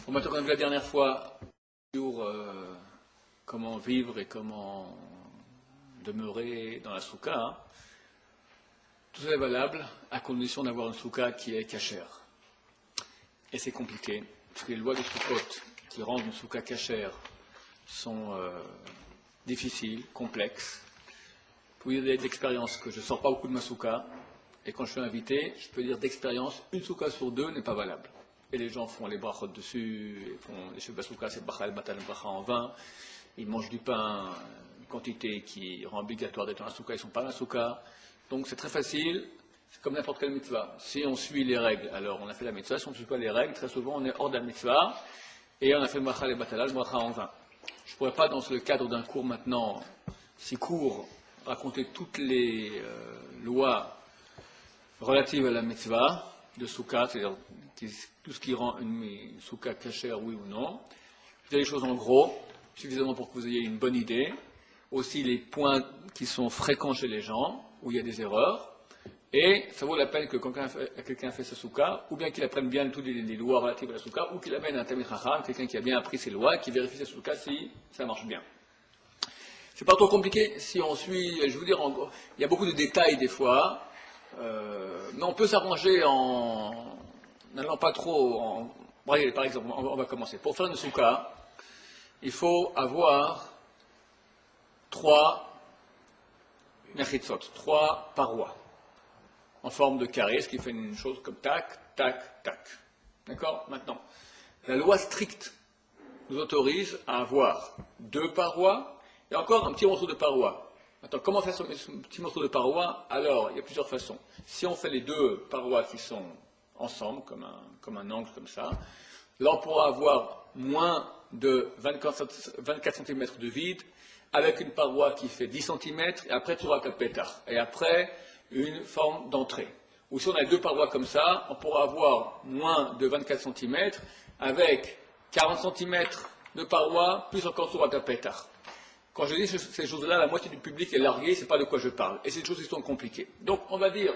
Bon, maintenant qu'on a vu la dernière fois sur comment vivre et comment demeurer dans la souka, hein, tout ça est valable à condition d'avoir une souka qui est cachère. Et c'est compliqué, parce que les lois de Sukkot qui rendent une souka cachère sont difficiles, complexes. Pour vous dire d'expérience que je ne sors pas beaucoup de ma souka, et quand je suis invité, je peux dire d'expérience, une souka sur deux n'est pas valable. Et les gens font les brachot dessus, font les chefs souka, c'est bachal, batal, bracha en vin, ils mangent du pain, une quantité qui rend obligatoire d'être dans la souka, ils ne sont pas dans la souka. Donc c'est très facile, c'est comme n'importe quelle mitzvah. Si on suit les règles, alors on a fait la mitzvah. Si on ne suit pas les règles, très souvent on est hors de la mitzvah et on a fait le bachal et batal, le bracha en vin. Je ne pourrais pas, dans le cadre d'un cours maintenant, si court, raconter toutes les lois relatives à la mitzvah de souka, c'est-à-dire tout ce qui rend une souka cachère, oui ou non. Je dis les choses en gros, suffisamment pour que vous ayez une bonne idée. Aussi les points qui sont fréquents chez les gens, où il y a des erreurs. Et ça vaut la peine que quand quelqu'un fait sa souka, ou bien qu'il apprenne bien toutes les lois relatives à la souka, ou qu'il amène un tamid chacham, quelqu'un qui a bien appris ses lois, et qui vérifie sa souka si ça marche bien. C'est pas trop compliqué si on suit, je vais vous dire, il y a beaucoup de détails des fois, mais on peut s'arranger en n'allant pas trop en... Voyez, par exemple, on va commencer. Pour faire une souka, il faut avoir 3 mechitsot, 3 parois, en forme de carré, ce qui fait une chose comme tac, tac, tac. D'accord? Maintenant, la loi stricte nous autorise à avoir 2 parois et encore un petit morceau de paroi. Maintenant, comment faire ce petit morceau de paroi? Alors, il y a plusieurs façons. Si on fait les 2 parois qui sont ensemble, comme un angle comme ça, là on pourra avoir moins de 24 cm de vide, avec une paroi qui fait 10 cm, et après tu auras 4 pétards, et après une forme d'entrée. Ou si on a 2 parois comme ça, on pourra avoir moins de 24 cm, avec 40 cm de paroi, plus encore tu auras 4 pétards. Quand je dis ces choses-là, la moitié du public est largué, c'est pas de quoi je parle. Et c'est des choses qui sont compliquées. Donc on va dire,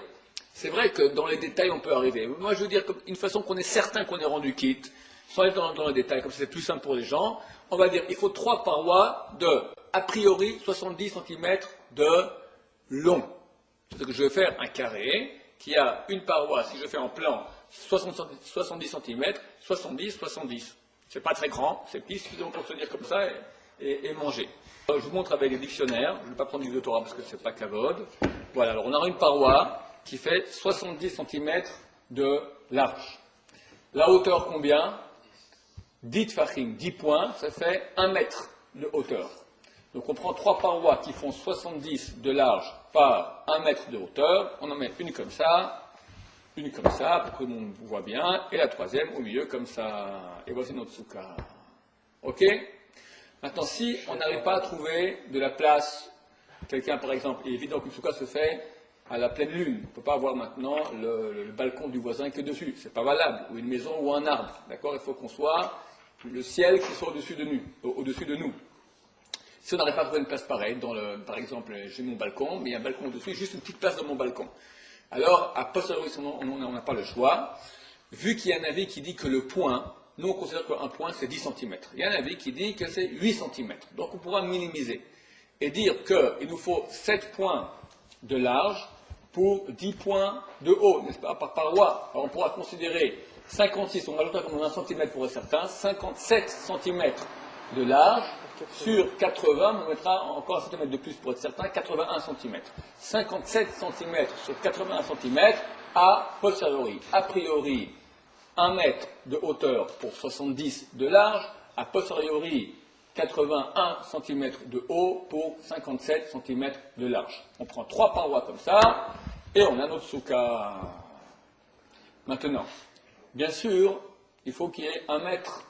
c'est vrai que dans les détails on peut arriver. Moi je veux dire une façon qu'on est certain qu'on est rendu quitte, sans aller dans les détails, comme c'est plus simple pour les gens, on va dire il faut 3 parois de, a priori, 70 cm de long. C'est-à-dire que je vais faire un carré qui a une paroi, si je fais en plan, 70 cm, 70, 70. C'est pas très grand, c'est petit suffisant pour se dire comme ça et manger. Alors, je vous montre avec les dictionnaires, je ne vais pas prendre du doctorat parce que c'est pas cavode. Voilà, alors on aura une paroi qui fait 70 cm de large. La hauteur combien? 10 tfachim, 10 points, ça fait 1 mètre de hauteur. Donc on prend 3 parois qui font 70 de large par 1 mètre de hauteur, on en met une comme ça, pour que tout le monde voit bien, et la troisième au milieu comme ça. Et voici notre souka. Ok? Maintenant, si on n'arrive pas à trouver de la place, quelqu'un par exemple, il est évident qu'une souka se fait à la pleine lune. On ne peut pas avoir maintenant le balcon du voisin que dessus. C'est pas valable. Ou une maison ou un arbre. D'accord? Il faut qu'on soit le ciel qui soit au-dessus de nous. Si on n'arrive pas à trouver une place pareille, par exemple, j'ai mon balcon, mais il y a un balcon au-dessus, juste une petite place dans mon balcon. Alors, à posteriori, on n'a pas le choix. Vu qu'il y a un avis qui dit que le point, nous on considère qu'un point c'est 10 cm. Il y a un avis qui dit que c'est 8 cm. Donc on pourra minimiser. Et dire qu'il nous faut 7 points de large pour 10 points de haut, n'est-ce pas, par paroi. Alors on pourra considérer 56, on rajoutera comme 1 cm pour être certain, 57 cm de large sur 80, on mettra encore 1 cm de plus pour être certain, 81 cm. 57 cm sur 81 cm à posteriori. A priori, 1 mètre de hauteur pour 70 de large, a posteriori 81 cm de haut pour 57 cm de large. On prend 3 parois comme ça, et on a notre souka. Maintenant, bien sûr, il faut qu'il y ait 1 mètre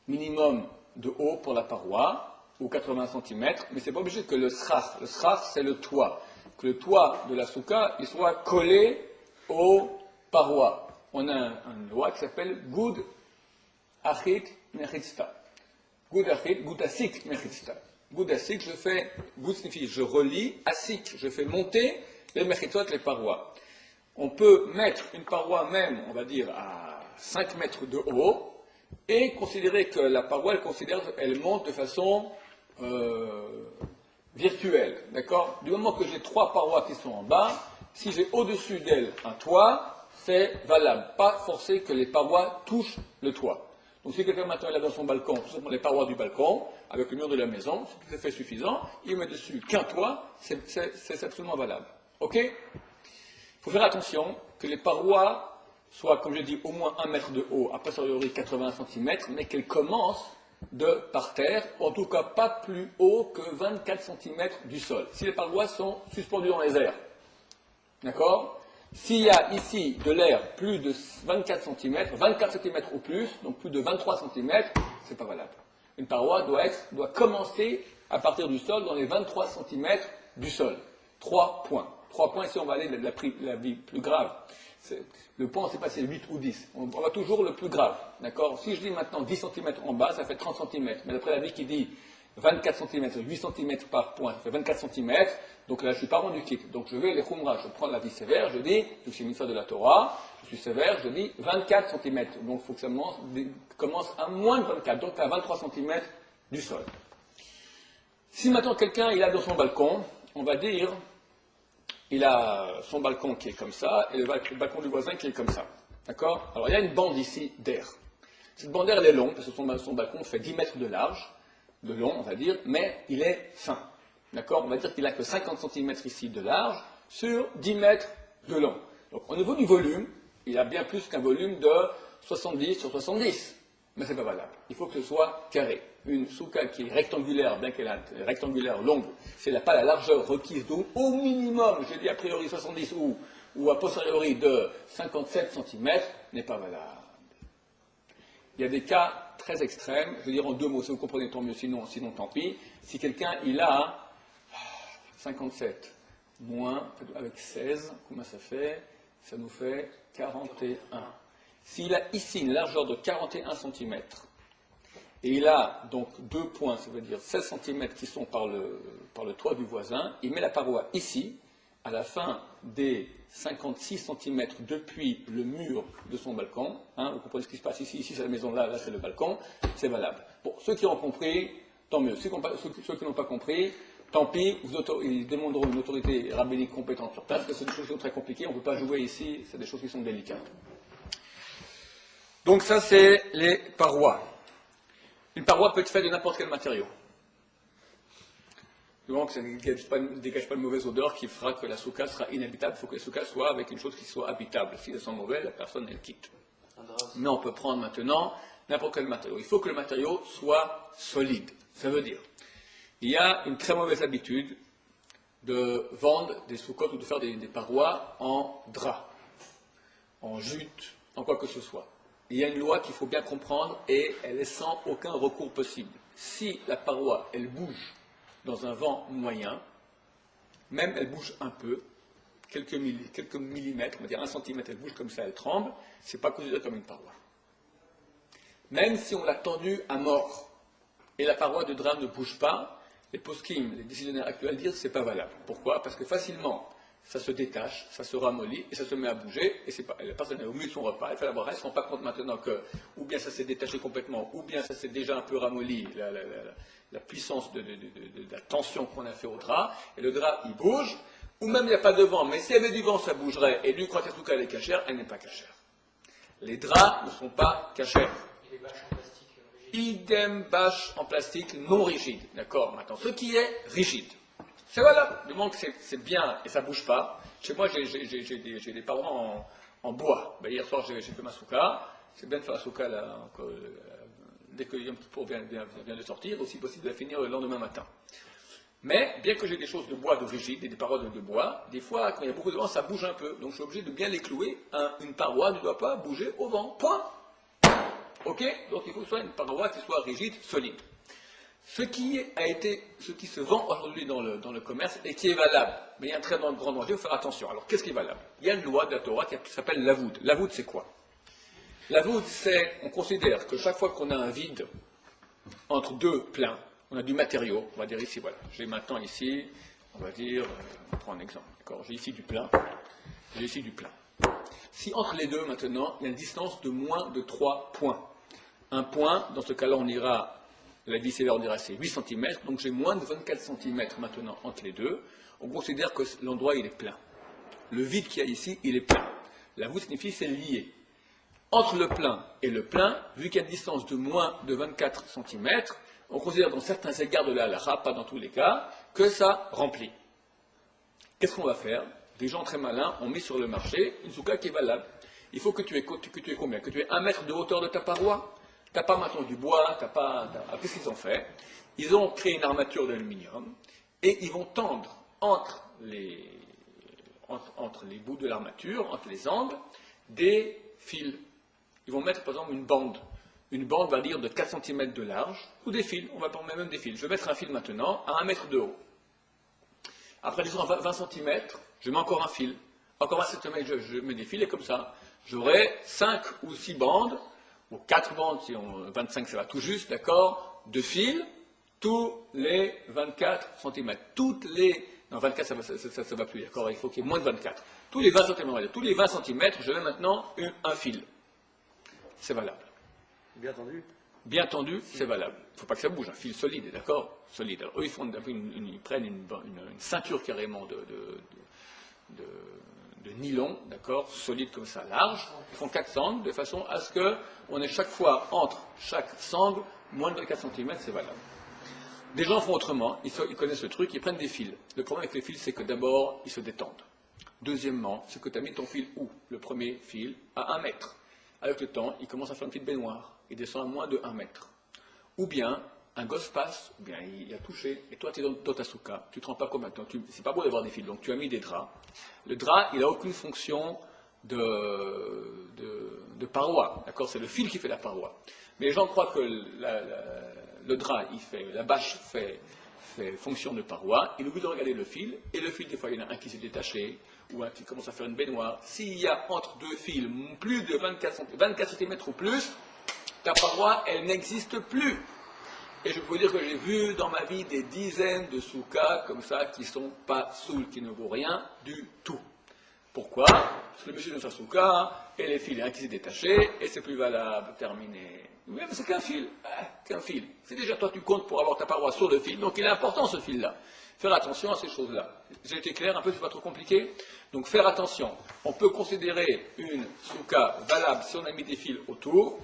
minimum de haut pour la paroi, ou 80 cm, mais c'est pas obligé que le srach c'est le toit, que le toit de la souka il soit collé aux parois. On a une loi qui s'appelle Gud Achit Mechitzta. Gud Achit, Gud Asik Mechitzta. Gud Asik, Gud signifie je relie, Asik, je fais monter les Mechitzot, les parois. On peut mettre une paroi même, on va dire, à 5 mètres de haut, et considérer que la paroi, elle monte de façon virtuelle, d'accord? Du moment que j'ai trois parois qui sont en bas, si j'ai au-dessus d'elles un toit, c'est valable. Pas forcé que les parois touchent le toit. Donc si quelqu'un maintenant est dans son balcon, tout simplement les parois du balcon, avec le mur de la maison, c'est tout à fait suffisant, il met dessus qu'un toit, c'est absolument valable. Ok? Il faut faire attention que les parois soient, comme je dis, au moins 1 mètre de haut, a posteriori 80 cm, mais qu'elles commencent de par terre, en tout cas pas plus haut que 24 cm du sol. Si les parois sont suspendues dans les airs. D'accord? S'il y a ici de l'air plus de 24 cm ou plus, donc plus de 23 cm, c'est pas valable. Une paroi doit commencer à partir du sol dans les 23 cm du sol. 3 points. 3 points, ici on va aller de la vie plus grave. Le point, on ne sait pas si c'est 8 ou 10. On va toujours le plus grave. D'accord? Si je dis maintenant 10 cm en bas, ça fait 30 cm. Mais d'après la vie qui dit 24 cm, 8 cm par point, ça fait 24 cm. Donc là, je ne suis pas rendu quitte. Donc je vais les khumra, je prends la vie sévère, je dis, je suis ministre de la Torah, je suis sévère, je dis 24 cm. Donc il faut que ça commence à moins de 24, donc à 23 cm du sol. Si maintenant quelqu'un il a dans son balcon, on va dire, il a son balcon qui est comme ça, et le balcon du voisin qui est comme ça. D'accord? Alors il y a une bande ici d'air. Cette bande d'air, elle est longue, parce que son balcon fait 10 mètres de large, de long, on va dire, mais il est fin. D'accord? On va dire qu'il n'a que 50 cm ici de large sur 10 mètres de long. Donc au niveau du volume, il a bien plus qu'un volume de 70 sur 70. Mais ce n'est pas valable. Il faut que ce soit carré. Une souka qui est rectangulaire, bien qu'elle est rectangulaire longue, si elle n'a pas la largeur requise d'au minimum, j'ai dit a priori 70 ou a posteriori de 57 cm, n'est pas valable. Il y a des cas très extrêmes, je veux dire en 2 mots, si vous comprenez tant mieux, sinon tant pis. Si quelqu'un il a 57 moins avec 16, comment ça fait? Ça nous fait 41. S'il a ici une largeur de 41 cm, et il a donc 2 points, ça veut dire 16 cm qui sont par le toit du voisin, il met la paroi ici, à la fin des 56 cm depuis le mur de son balcon, hein, vous comprenez ce qui se passe ici, c'est la maison, là c'est le balcon, c'est valable. Bon, ceux qui ont compris, tant mieux. Ceux qui n'ont pas compris, tant pis, ils demanderont une autorité rabbinique compétente sur place, parce que c'est des choses qui sont très compliquées, on ne peut pas jouer ici, c'est des choses qui sont délicates. Donc ça, c'est les parois. Une paroi peut être faite de n'importe quel matériau. Donc ça ne dégage pas une mauvaise odeur qui fera que la souka sera inhabitable. Il faut que la souka soit avec une chose qui soit habitable. Si elle sent mauvais, la personne, elle quitte. Mais on peut prendre maintenant n'importe quel matériau. Il faut que le matériau soit solide. Ça veut dire, il y a une très mauvaise habitude de vendre des soukottes ou de faire des parois en drap, en jute, en quoi que ce soit. Il y a une loi qu'il faut bien comprendre et elle est sans aucun recours possible. Si la paroi, elle bouge dans un vent moyen, même elle bouge un peu, quelques millimètres, on va dire 1 cm, elle bouge comme ça, elle tremble, c'est pas considéré comme une paroi. Même si on l'a tendue à mort et la paroi de drap ne bouge pas, les poskim, les décisionnaires actuels disent que c'est pas valable. Pourquoi? Parce que facilement, ça se détache, ça se ramollit et ça se met à bouger, et la personne est au milieu de son repas, elle fait la boire, elle ne se rend pas compte maintenant que, ou bien ça s'est détaché complètement, ou bien ça s'est déjà un peu ramolli, la puissance de la tension qu'on a fait au drap, et le drap il bouge, ou même il n'y a pas de vent, mais s'il y avait du vent ça bougerait, et lui croit que la souka elle est cachère, elle n'est pas cachère. Les draps ne sont pas cachères. Et les bâches en plastique rigides. Idem bâche en plastique non rigide, d'accord? Maintenant, ce qui est rigide. C'est voilà, du moment que c'est bien et ça ne bouge pas. Chez moi, j'ai des parois en bois. Ben, hier soir, j'ai fait ma souka. C'est bien de faire la souka là, dès que Yom Kippour vient de sortir, aussi possible de la finir le lendemain matin. Mais, bien que j'ai des choses de bois de rigide et des parois de bois, des fois, quand il y a beaucoup de vent, ça bouge un peu. Donc, je suis obligé de bien les clouer. Une paroi ne doit pas bouger au vent. Point. Ok? Donc, il faut que ce soit une paroi qui soit rigide, solide. Ce qui se vend aujourd'hui dans le commerce et qui est valable, mais il y a un très grand danger, il faut faire attention. Alors, qu'est-ce qui est valable? Il y a une loi de la Torah qui s'appelle l'avoud. L'avoud, c'est quoi? L'avoud, c'est, on considère que chaque fois qu'on a un vide entre deux pleins, on a du matériau, on va dire ici, voilà. J'ai maintenant ici, on va dire, on prend un exemple, d'accord? J'ai ici du plein, j'ai ici du plein. Si entre les deux, maintenant, il y a une distance de moins de 3 points, Un point, dans ce cas-là, on ira, la vis sévère, on dira c'est 8 cm, donc j'ai moins de 24 cm maintenant entre les deux. On considère que l'endroit, il est plein. Le vide qu'il y a ici, il est plein. La voûte signifie c'est lié. Entre le plein et le plein, vu qu'il y a une distance de moins de 24 cm, on considère dans certains égards de la halakha, pas dans tous les cas, que ça remplit. Qu'est-ce qu'on va faire? Des gens très malins ont mis sur le marché une souka qui est valable. Il faut que tu aies combien? Que tu aies 1 mètre de hauteur de ta paroi. Tu n'as pas maintenant du bois, qu'est-ce qu'ils ont fait? Ils ont créé une armature d'aluminium et ils vont tendre entre les bouts de l'armature, entre les angles, des fils. Ils vont mettre par exemple une bande. Une bande va dire de 4 cm de large, ou des fils, on va prendre même des fils. Je vais mettre un fil maintenant à 1 mètre de haut. Après, disons à 20 cm, je mets encore un fil. Encore 20 cm, je mets des fils, et comme ça, j'aurai 5 ou 6 bandes, ou 4 bandes, si on 25 ça va tout juste, d'accord, de fils, tous les 24 cm. Non, 24 ça va plus, d'accord, il faut qu'il y ait moins de 24. Tous les 20 cm, tous les 20 cm, je mets maintenant un fil. C'est valable. Bien entendu. Bien tendu, c'est valable. Il ne faut pas que ça bouge, un fil solide, d'accord? Solide. Alors, eux, ils prennent une ceinture carrément de nylon, d'accord? Solide comme ça, large. Ils font 4 sangles, de façon à ce qu'on ait chaque fois, entre chaque sangle, moins de 4 cm, c'est valable. Des gens font autrement, ils connaissent le truc, ils prennent des fils. Le problème avec les fils, c'est que d'abord, ils se détendent. Deuxièmement, c'est que tu as mis ton fil où? Le premier fil à 1 mètre. Avec le temps, il commence à faire une petite baignoire. Il descend à moins de 1 mètre. Ou bien, un gosse passe, ou bien il a touché, et toi tu es dans ta souka, tu ne te rends pas compte maintenant. C'est pas beau d'avoir des fils, donc tu as mis des draps. Le drap, il n'a aucune fonction de paroi, d'accord? C'est le fil qui fait la paroi. Mais les gens croient que le drap, la bâche fait fonction de paroi, il oublie de regarder le fil, et le fil, des fois, il y en a un qui s'est détaché, ou un qui commence à faire une baignoire. S'il y a entre deux fils plus de 24 cm ou plus, ta paroi, elle n'existe plus. Et je peux vous dire que j'ai vu dans ma vie des dizaines de soukas comme ça qui ne sont pas souls, qui ne vaut rien du tout. Pourquoi? Parce que le monsieur dans sa souka, et les fils, il y en a un qui s'est détaché, et c'est plus valable, terminé. Oui, mais c'est qu'un fil. Qu'un fil. C'est déjà toi, tu comptes pour avoir ta paroi sur le fil, donc il est important ce fil-là. Faire attention à ces choses-là. J'ai été clair un peu, c'est pas trop compliqué. Donc faire attention. On peut considérer une souka valable si on a mis des fils autour.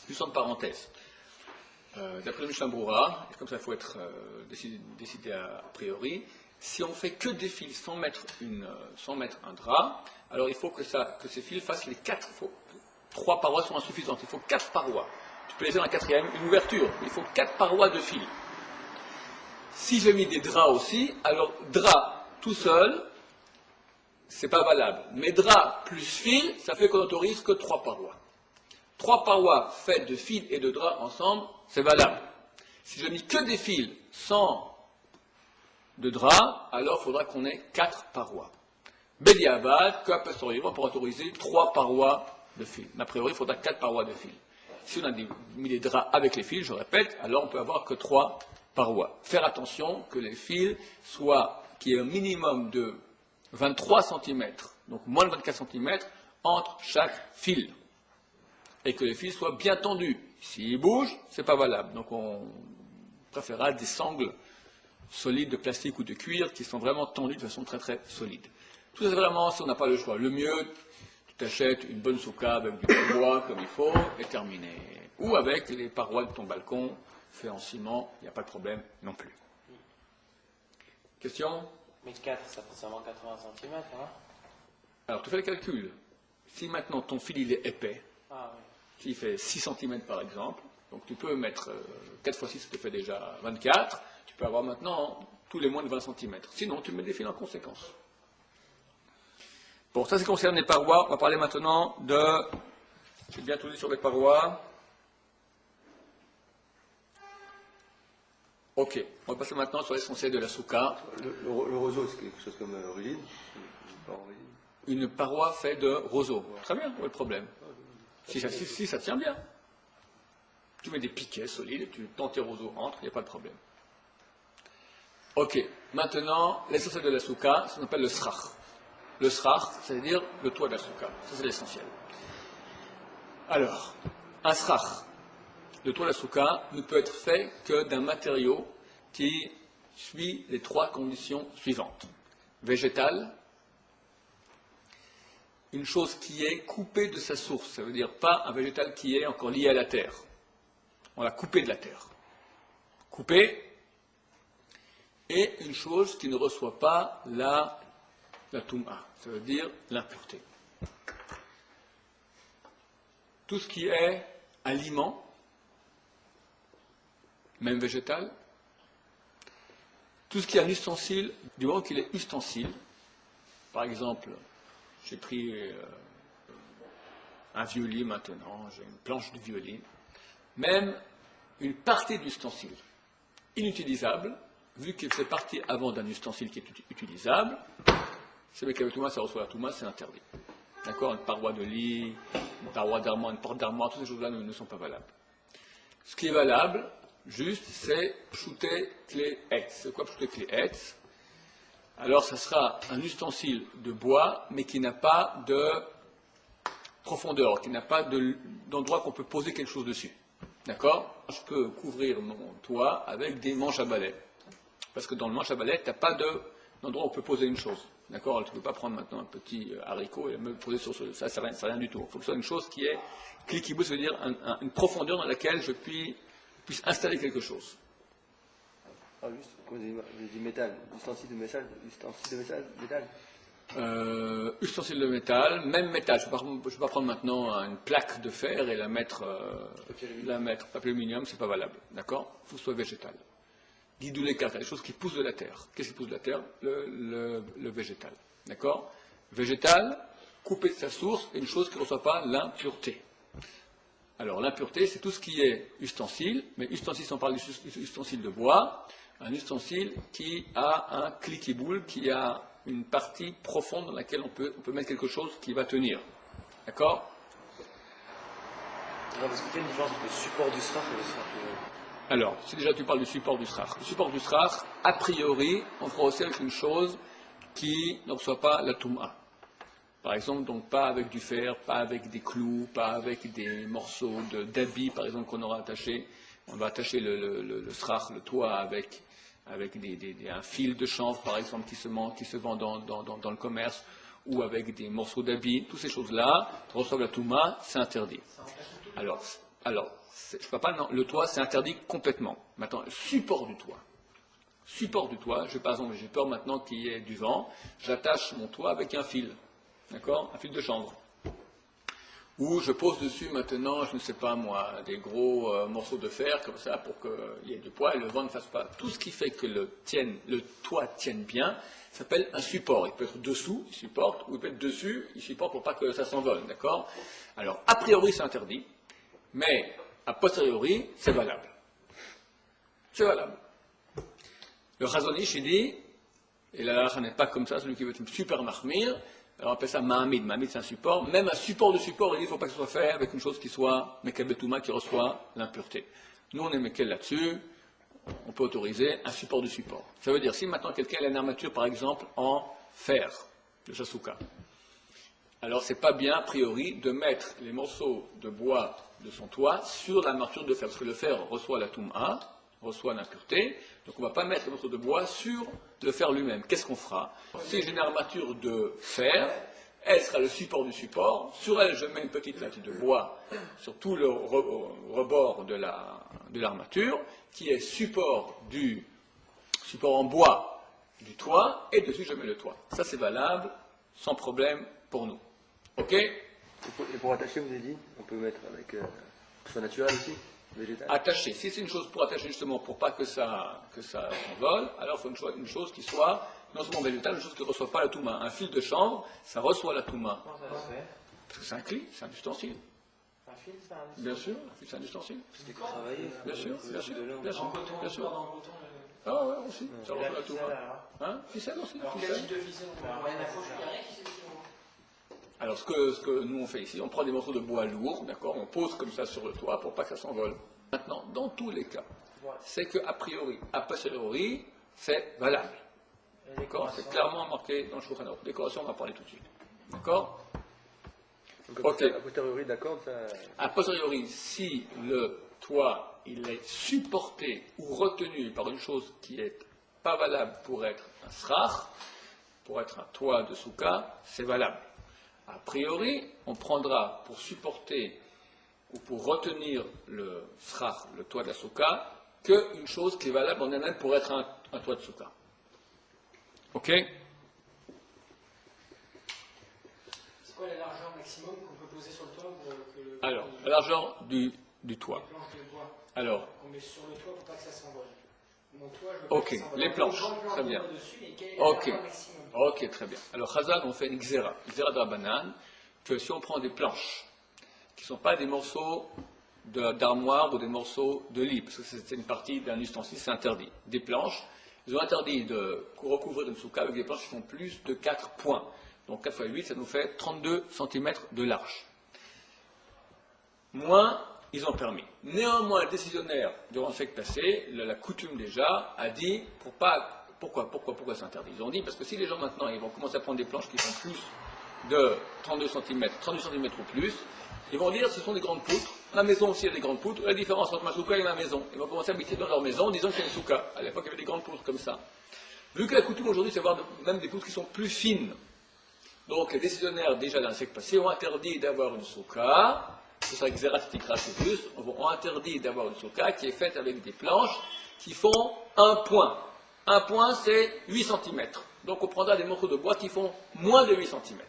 Juste en parenthèse. D'après le Mishnah Brura, et comme ça il faut être décidé a priori, si on fait que des fils sans mettre un drap, alors il faut que ces fils fassent les 4. 3 parois sont insuffisantes, il faut 4 parois. Tu peux laisser dans la 4e une ouverture, mais il faut 4 parois de fils. Si j'ai mis des draps aussi, alors drap tout seul, c'est pas valable. Mais drap plus fil, ça fait qu'on n'autorise que 3 parois. 3 parois faites de fils et de draps ensemble, c'est valable. Si je mis que des fils sans de draps, alors il faudra qu'on ait 4 parois. Béliabat, qu'à posteriori, on pourra autoriser 3 parois de fils. Mais a priori, il faudra 4 parois de fils. Si on a mis des draps avec les fils, je répète, alors on peut avoir que 3 parois. Faire attention que les fils qu'il y ait un minimum de 23 cm, donc moins de 24 cm, entre chaque fil. Et que les fils soient bien tendus. S'ils bougent, c'est pas valable. Donc on préférera des sangles solides de plastique ou de cuir qui sont vraiment tendus de façon très très solide. Tout ça, c'est vraiment, si on n'a pas le choix, le mieux, tu t'achètes une bonne souka avec du bois comme il faut, et terminé. Ou avec les parois de ton balcon, fait en ciment, il n'y a pas de problème non plus. Question? Mais 4, ça fait seulement 80 cm, hein? Alors, tu fais le calcul. Si maintenant ton fil il est épais, Ah oui. s'il fait 6 cm par exemple, donc tu peux mettre 4 x 6, ça te fait déjà 24, tu peux avoir maintenant tous les moins de 20 cm. Sinon, tu mets des fils en conséquence. Bon, ça, concerne les parois. On va parler maintenant j'ai bien tout dit sur les parois. Ok, on va passer maintenant sur l'essentiel de la souka. Le roseau, c'est quelque chose comme origine. Une paroi faite de roseau. Ouais. Très bien, où est le problème? Si ça tient bien. Tu mets des piquets solides, tu tends tes roseaux entre, il n'y a pas de problème. Ok, maintenant, l'essentiel de la souka, ça s'appelle le srach. Le srach, c'est-à-dire le toit de la souka. Ça, c'est l'essentiel. Alors, un srach, le toit de la souka ne peut être fait que d'un matériau qui suit les 3 conditions suivantes. Végétal, une chose qui est coupée de sa source, ça veut dire pas un végétal qui est encore lié à la terre. On l'a coupé de la terre. Coupé, et une chose qui ne reçoit pas la touma, ça veut dire l'impureté. Tout ce qui est aliment, même végétal, tout ce qui est un ustensile, du moment qu'il est ustensile, par exemple, j'ai pris un violon maintenant, j'ai une planche de violon, même une partie d'ustensile inutilisable, vu qu'il fait partie avant d'un ustensile qui est utilisable, c'est avec la touma, ça reçoit la touma, c'est interdit. D'accord? Une paroi de lit, une paroi d'armoire, une porte d'armoire, toutes ces choses-là ne sont pas valables. Ce qui est valable, juste, c'est shooter clé etz. C'est quoi shooter clé etz? Alors, ça sera un ustensile de bois, mais qui n'a pas de profondeur, qui n'a pas d'endroit qu'on peut poser quelque chose dessus. D'accord? Je peux couvrir mon toit avec des manches à balai. Parce que dans le manche à balai, tu n'as pas d'endroit où on peut poser une chose. D'accord? Tu ne peux pas prendre maintenant un petit haricot et me poser sur ça, c'est rien du tout. Il faut que ce soit une chose qui est cliquibou, ça veut dire une profondeur dans laquelle je puisse installer quelque chose. Ah, juste, comme vous avez dit métal, ustensile de métal, métal. Ustensile de métal, même métal. Je ne peux pas prendre maintenant une plaque de fer et la mettre papier aluminium, c'est pas valable. D'accord? Il faut que ce soit végétal. Guidoulé kaka, des choses qui poussent de la terre. Qu'est-ce qui pousse de la terre? Le végétal. D'accord? Végétal, coupé de sa source, et une chose qui ne reçoit pas l'impureté. Alors l'impureté, c'est tout ce qui est ustensile, mais ustensile, si on parle d'ustensile de bois, un ustensile qui a un cliquiboule, qui a une partie profonde dans laquelle on peut mettre quelque chose qui va tenir. D'accord? On va expliquer une différence entre le support du srach et le srach. Alors, si déjà tu parles du support du srach. Le support du srach, a priori, on fera aussi avec une chose qui ne reçoit pas la touma. Par exemple, donc pas avec du fer, pas avec des clous, pas avec des morceaux d'habits, par exemple, qu'on aura attaché. On va attacher le srach, le toit, avec un fil de chanvre, par exemple, qui se vend dans le commerce, ou avec des morceaux d'habits. Toutes ces choses-là reçoivent la touma, c'est interdit. Alors, je ne pas, non, le toit, c'est interdit complètement. Maintenant, le support du toit. Par exemple, j'ai peur maintenant qu'il y ait du vent, j'attache mon toit avec un fil. D'accord? Un fil de chanvre. Ou je pose dessus maintenant, je ne sais pas moi, des gros morceaux de fer, comme ça, pour qu'il y ait du poids et le vent ne fasse pas. Tout ce qui fait que le toit tienne bien, s'appelle un support. Il peut être dessous, il supporte, ou il peut être dessus, il supporte pour pas que ça s'envole. D'accord? Alors, a priori, c'est interdit, mais a posteriori, c'est valable. C'est valable. Le Chazonish, il dit, et la halakha n'est pas comme ça, celui qui veut être super mahmir, alors on appelle ça Mahamid. Mahamid, c'est un support. Même un support de support, il dit qu'il ne faut pas que ce soit fait avec une chose qui soit Mekel Betouma, qui reçoit l'impureté. Nous, on est Mekel là-dessus. On peut autoriser un support de support. Ça veut dire, si maintenant quelqu'un a une armature, par exemple, en fer, de Sasuka, alors c'est pas bien, a priori, de mettre les morceaux de bois de son toit sur l'armature de fer. Parce que le fer reçoit la Touma, reçoit l'impureté. Donc on ne va pas mettre les morceaux de bois sur le fer lui-même. Qu'est-ce qu'on fera? Si j'ai une armature de fer, elle sera le support du support. Sur elle, je mets une petite latte de bois sur tout le rebord de l'armature, qui est support en bois du toit, et dessus je mets le toit. Ça c'est valable, sans problème pour nous. Ok? Et pour attacher, vous avez dit, on peut mettre avec que ce soit naturel aussi, végétal. Attacher. Si c'est une chose pour attacher justement pour pas que ça s'envole, alors il faut une chose qui soit non seulement végétale, une chose qui ne reçoit pas la touma. Un fil de chanvre, ça reçoit la touma. Comment ça se fait? Parce que c'est un cli, c'est un ustensile. Un fil, c'est un ustensile? Bien sûr, un fil, c'est un ustensile. C'était pour travailler. Bien sûr, bien sûr, bien sûr. En coton, Bien sûr. dans le coton. Ah ouais, aussi, ça Et reçoit la la ficelle, touma. alors? Hein? Ficelle aussi, Alors, quel ficelle. type de ficelle on Alors, peut rien à mettre? foutre. Il n'y a rien qui s'est Alors, ce que nous on fait ici, on prend des morceaux de bois lourds, d'accord, on pose comme ça sur le toit pour pas que ça s'envole. Maintenant, dans tous les cas, c'est qu'a priori, a posteriori, c'est valable. D'accord? C'est clairement marqué dans le Shulchan Aruch. Décoration, on va parler tout de suite. D'accord? Donc, Ok. a posteriori, d'accord, ça... A posteriori, si le toit il est supporté ou retenu par une chose qui n'est pas valable pour être un srach, pour être un toit de souka, c'est valable. A priori, on prendra pour supporter ou pour retenir le srach, le toit de la souka, qu'une chose qui est valable en elle-même pour être un toit de souka. Ok? C'est quoi la largeur maximum qu'on peut poser sur le toit pour que le... Alors, la largeur du toit. Les planches de bois Alors, qu'on met sur le toit pour pas que ça s'envole. Mon toit, je veux ok, pas que ça s'envole. les Donc, planches, une grande planche très de bien. bois dessus, et quelle est la Ok, largeur maximum? ok, très bien. Alors, Chazal, on fait une xéra de la banane, que si on prend des planches, qui ne sont pas des morceaux d'armoire ou des morceaux de lit, parce que c'est une partie d'un ustensile, c'est interdit. Des planches, ils ont interdit de recouvrir une souka avec des planches qui font plus de 4 points. Donc 4 x 8, ça nous fait 32 cm de large. Moins, ils ont permis. Néanmoins, le décisionnaire, durant le siècle passé, la coutume déjà, a dit, pourquoi c'est interdit? Ils ont dit, parce que si les gens maintenant, ils vont commencer à prendre des planches qui font plus de 32 cm ou plus, ils vont dire, ce sont des grandes poutres. Ma maison aussi a des grandes poutres. La différence entre ma souka et ma maison. Ils vont commencer à habiter dans leur maison en disant qu'il y a une souka. À l'époque, il y avait des grandes poutres comme ça. Vu que la coutume aujourd'hui, c'est d'avoir même des poutres qui sont plus fines. Donc, les décisionnaires, déjà dans le siècle passé, ont interdit d'avoir une souka. Ce sera Xeratikra plus. Ont interdit d'avoir une souka qui est faite avec des planches qui font un point. Un point, c'est 8 cm. Donc, on prendra des morceaux de bois qui font moins de 8 cm.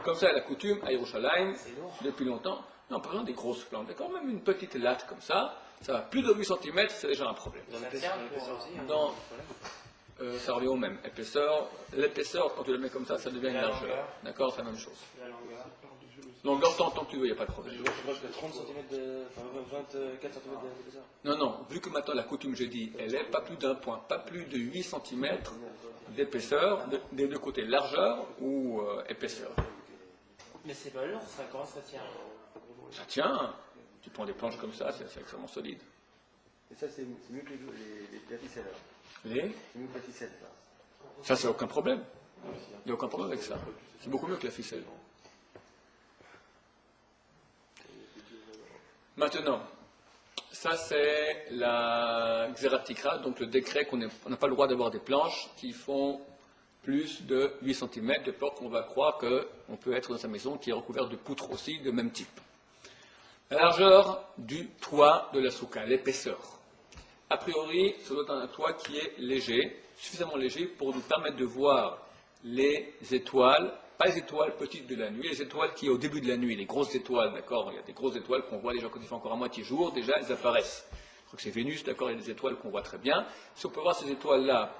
Comme ça, la coutume à Yerushalayim, depuis longtemps. Non, par exemple, des grosses planches, d'accord? Même une petite latte comme ça va plus de 8 cm, c'est déjà un problème. Dans l'épaisseur aussi, hein, Dans, ça revient au même. L'épaisseur, quand tu le mets comme ça devient une largeur. D'accord? C'est la même chose. La longueur. Longueur, tant que tu veux, il n'y a pas de problème. Je crois que 30 cm enfin 24 cm d'épaisseur. Non, non, vu que maintenant la coutume, j'ai dit, elle est pas plus d'un point, pas plus de 8 cm d'épaisseur, des deux côtés, largeur ou épaisseur. Mais c'est pas lourd, ça, comment ça tient? Ça tient, tu prends des planches comme ça, c'est extrêmement solide. Et ça, c'est mieux que la ficelle. Les C'est mieux que la ficelle, ça. Ça, c'est aucun problème. Il n'y a aucun problème avec ça. C'est beaucoup mieux que la ficelle. Maintenant, ça c'est la Xeratikra, donc le décret qu'on n'a pas le droit d'avoir des planches qui font plus de 8 cm, de peur qu'on va croire qu'on peut être dans sa maison qui est recouverte de poutres aussi de même type. La largeur du toit de la souka, l'épaisseur. A priori, ça doit être un toit qui est léger, suffisamment léger pour nous permettre de voir les étoiles, pas les étoiles petites de la nuit, les étoiles qui au début de la nuit, les grosses étoiles, d'accord, il y a des grosses étoiles qu'on voit déjà quand il fait encore à moitié jour, déjà elles apparaissent. Je crois que c'est Vénus, d'accord, il y a des étoiles qu'on voit très bien. Si on peut voir ces étoiles-là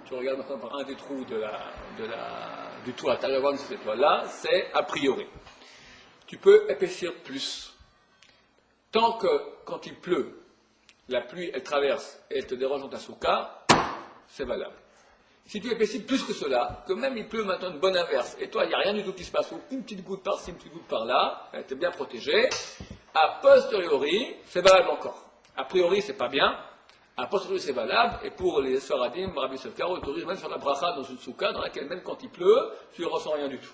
tu regardes maintenant par un des trous du toit, tu arrives à voir ces étoiles-là, c'est a priori. Tu peux épaissir plus. Tant que, quand il pleut, la pluie, elle traverse et elle te dérange dans ta souka, c'est valable. Si tu épaissis plus que cela, que même il pleut maintenant une bonne averse, et toi, il n'y a rien du tout qui se passe, ou une petite goutte par-ci, une petite goutte par-là, tu es bien protégé, a posteriori, c'est valable encore. A priori, c'est pas bien, a posteriori, c'est valable, et pour les Sfaradim, Rabbi Sefkar autorise même sur la bracha dans une souka, dans laquelle même quand il pleut, tu ne ressens rien du tout.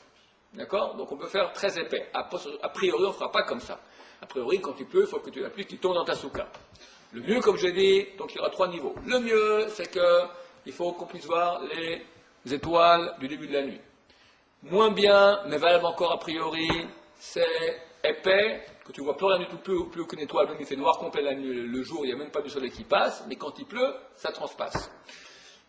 D'accord? Donc on peut faire très épais. A priori, on ne fera pas comme ça. A priori, quand il pleut, il faut que tu aies la pluie qui tombe dans ta souka. Le mieux, comme j'ai dit, donc il y aura 3 niveaux. Le mieux, c'est qu'il faut qu'on puisse voir les étoiles du début de la nuit. Moins bien, mais valable encore a priori, c'est épais, que tu vois plus rien du tout, plus aucune étoile, même il fait noir complet la nuit, le jour, il n'y a même pas du soleil qui passe, mais quand il pleut, ça transpasse.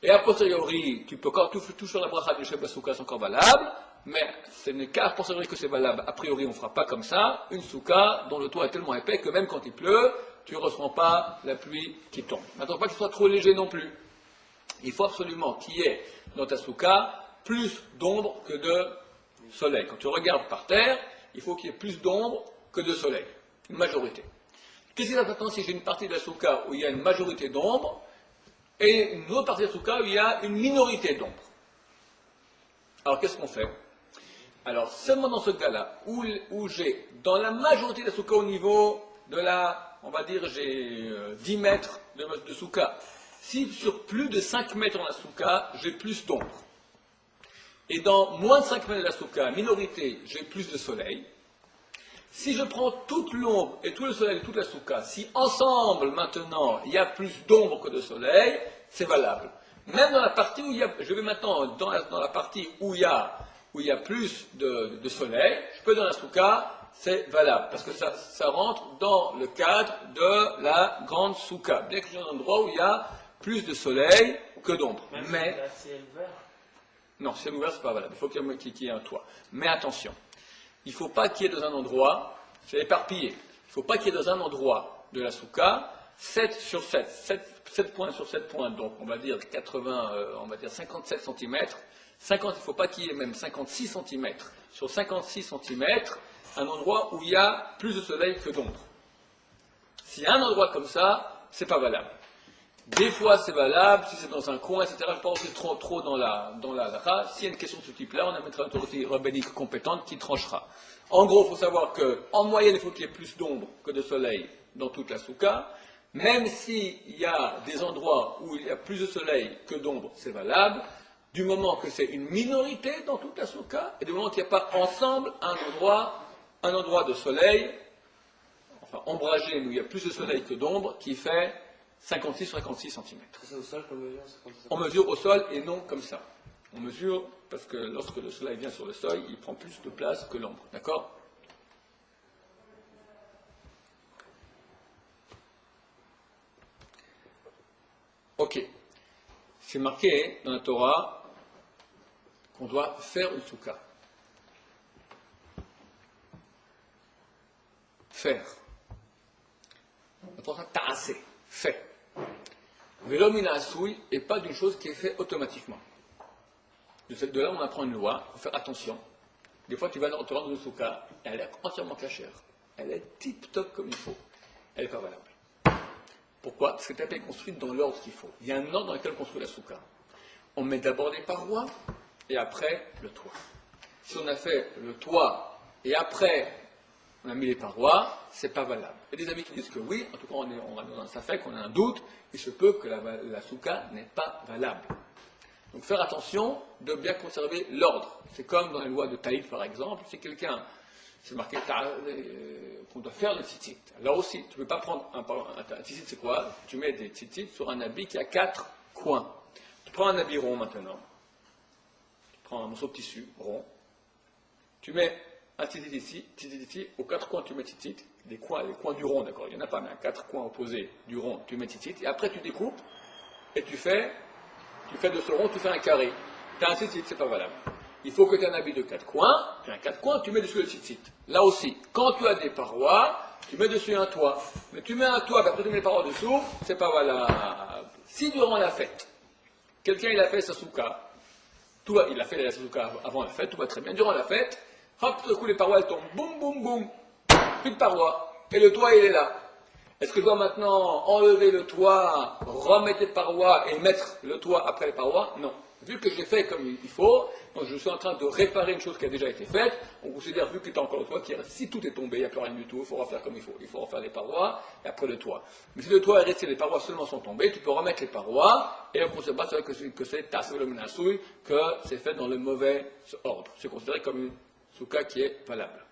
Et a posteriori, tu peux encore tout sur la bracha du chef Souka, c'est encore valable, mais ce n'est qu'à posteriori que c'est valable. A priori, on ne fera pas comme ça, une souka dont le toit est tellement épais que même quand il pleut, tu ne ressens pas la pluie qui tombe. N'attends pas qu'il soit trop léger non plus. Il faut absolument qu'il y ait dans ta souka plus d'ombre que de soleil. Quand tu regardes par terre, il faut qu'il y ait plus d'ombre que de soleil. Une majorité. Qu'est-ce qui se passe maintenant si j'ai une partie de la souka où il y a une majorité d'ombre et une autre partie de la souka où il y a une minorité d'ombre? Alors qu'est-ce qu'on fait? Alors seulement dans ce cas-là, où j'ai dans la majorité de la souka au niveau de on va dire j'ai 10 mètres de souka. Si sur plus de 5 mètres dans la souka, j'ai plus d'ombre. Et dans moins de 5 mètres de la souka, minorité, j'ai plus de soleil. Si je prends toute l'ombre et tout le soleil et toute la souka, si ensemble maintenant il y a plus d'ombre que de soleil, c'est valable. Même dans la partie où il y a, je vais maintenant dans la partie où il y a plus de soleil, je peux dans la souka, c'est valable, parce que ça rentre dans le cadre de la grande souka, bien que j'ai un endroit où il y a plus de soleil que d'ombre. Mais Là, c'est ouvert. non, si c'est ouvert, c'est pas valable. Il faut qu'il y ait un toit. Mais attention, il ne faut pas qu'il y ait dans un endroit, c'est éparpillé, il ne faut pas qu'il y ait dans un endroit de la souka 7 sur 7, 7 points sur 7 points, donc on va dire 57 cm. 50, il ne faut pas qu'il y ait même 56 cm sur 56 cm, un endroit où il y a plus de soleil que d'ombre. S'il y a un endroit comme ça, c'est pas valable. Des fois, c'est valable, si c'est dans un coin, etc. Je ne vais pas rentrer trop dans la halakha. S'il y a une question de ce type-là, on amènera une autorité rabbinique compétente qui tranchera. En gros, il faut savoir qu'en moyenne, il faut qu'il y ait plus d'ombre que de soleil dans toute la souka. Même s'il y a des endroits où il y a plus de soleil que d'ombre, c'est valable. Du moment que c'est une minorité dans toute la souka, et du moment qu'il n'y a pas ensemble un endroit de soleil, enfin ombragé, où il y a plus de soleil que d'ombre, qui fait 56 cm. C'est ça au sol qu'on mesure? On mesure au sol et non comme ça. On mesure parce que lorsque le soleil vient sur le sol, il prend plus de place que l'ombre. D'accord? Ok. C'est marqué dans la Torah qu'on doit faire une souka. Faire. La Torah ta'aseh. Fait. Vélo minasouille et pas d'une chose qui est faite automatiquement. De là, on apprend une loi, il faut faire attention. Des fois, tu vas dans une souka, elle est entièrement cachère. Elle est tip-top comme il faut. Elle n'est pas valable. Pourquoi? Parce que tu n'as pas construite dans l'ordre qu'il faut. Il y a un ordre dans lequel on construit la souka. On met d'abord les parois et après le toit. Si on a fait le toit et après on a mis les parois, c'est pas valable. Il y a des amis qui disent que oui, en tout cas on est dans un safek, on a un doute, il se peut que la souka n'est pas valable. Donc faire attention de bien conserver l'ordre. C'est comme dans les lois de Taïd par exemple, si quelqu'un, c'est marqué qu'on doit faire le tzitzit. Là aussi, tu ne peux pas prendre un tzitzit, c'est quoi? Tu mets des tzitzit sur un habit qui a 4 coins. Tu prends un habit rond maintenant, tu prends un morceau de tissu rond, tu mets un tzitzit ici, aux 4 coins tu mets tzitzit, les coins du rond, d'accord, il n'y en a pas, mais à 4 coins opposés du rond, tu mets tzitzit, et après tu découpes, et tu fais de ce rond, tu fais un carré. Tu as un tzitzit, c'est pas valable. Il faut que tu aies un habit de 4 coins, tu as 4 coins, tu mets dessus le tzitzit. Là aussi, quand tu as des parois, tu mets dessus un toit. Mais tu mets un toit, puis après tu mets les parois dessous, c'est pas valable. Si durant la fête, quelqu'un il a fait sa souka, il a fait la souka avant la fête, tout va très bien, durant la fête, hop, tout d'un coup les parois elles tombent, boum, boum, boum, plus de parois, et le toit il est là. Est-ce que je dois maintenant enlever le toit, remettre les parois et mettre le toit après les parois? Non. Vu que j'ai fait comme il faut, donc je suis en train de réparer une chose qui a déjà été faite, on considère, vu que tu as encore le toit, si tout est tombé, il n'y a plus rien du tout, il faut refaire comme il faut. Il faut refaire les parois et après le toit. Mais si le toit est resté, les parois seulement sont tombées, tu peux remettre les parois et on ne considère pas que c'est tasselomnasouille, que c'est fait dans le mauvais ordre. C'est considéré comme une souka qui est valable.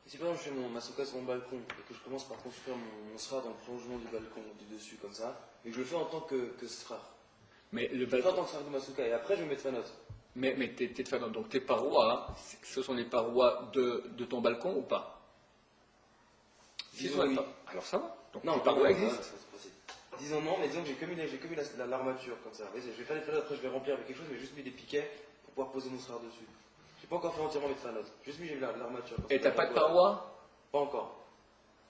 Et si par exemple je fais ma souka sur mon balcon et que je commence par construire mon sra dans le prolongement du balcon, du dessus comme ça, et que je le fais en tant que sra. Mais le Je le fais en tant que sra de ma souka et après je vais mettre fanot. Mais donc tes parois, ce sont les parois de ton balcon ou pas? Si Disons oui. Alors ça va. Donc Non, tes parois existent. Disons non, mais disons que j'ai commis l'armature comme ça. Je vais faire les fenêtres, après je vais remplir avec quelque chose, mais j'ai juste mis des piquets pour pouvoir poser mon sra dessus. J'ai pas encore fait entièrement mes fanot. Juste mis l'armature. Et t'as pas de parois? Pas encore.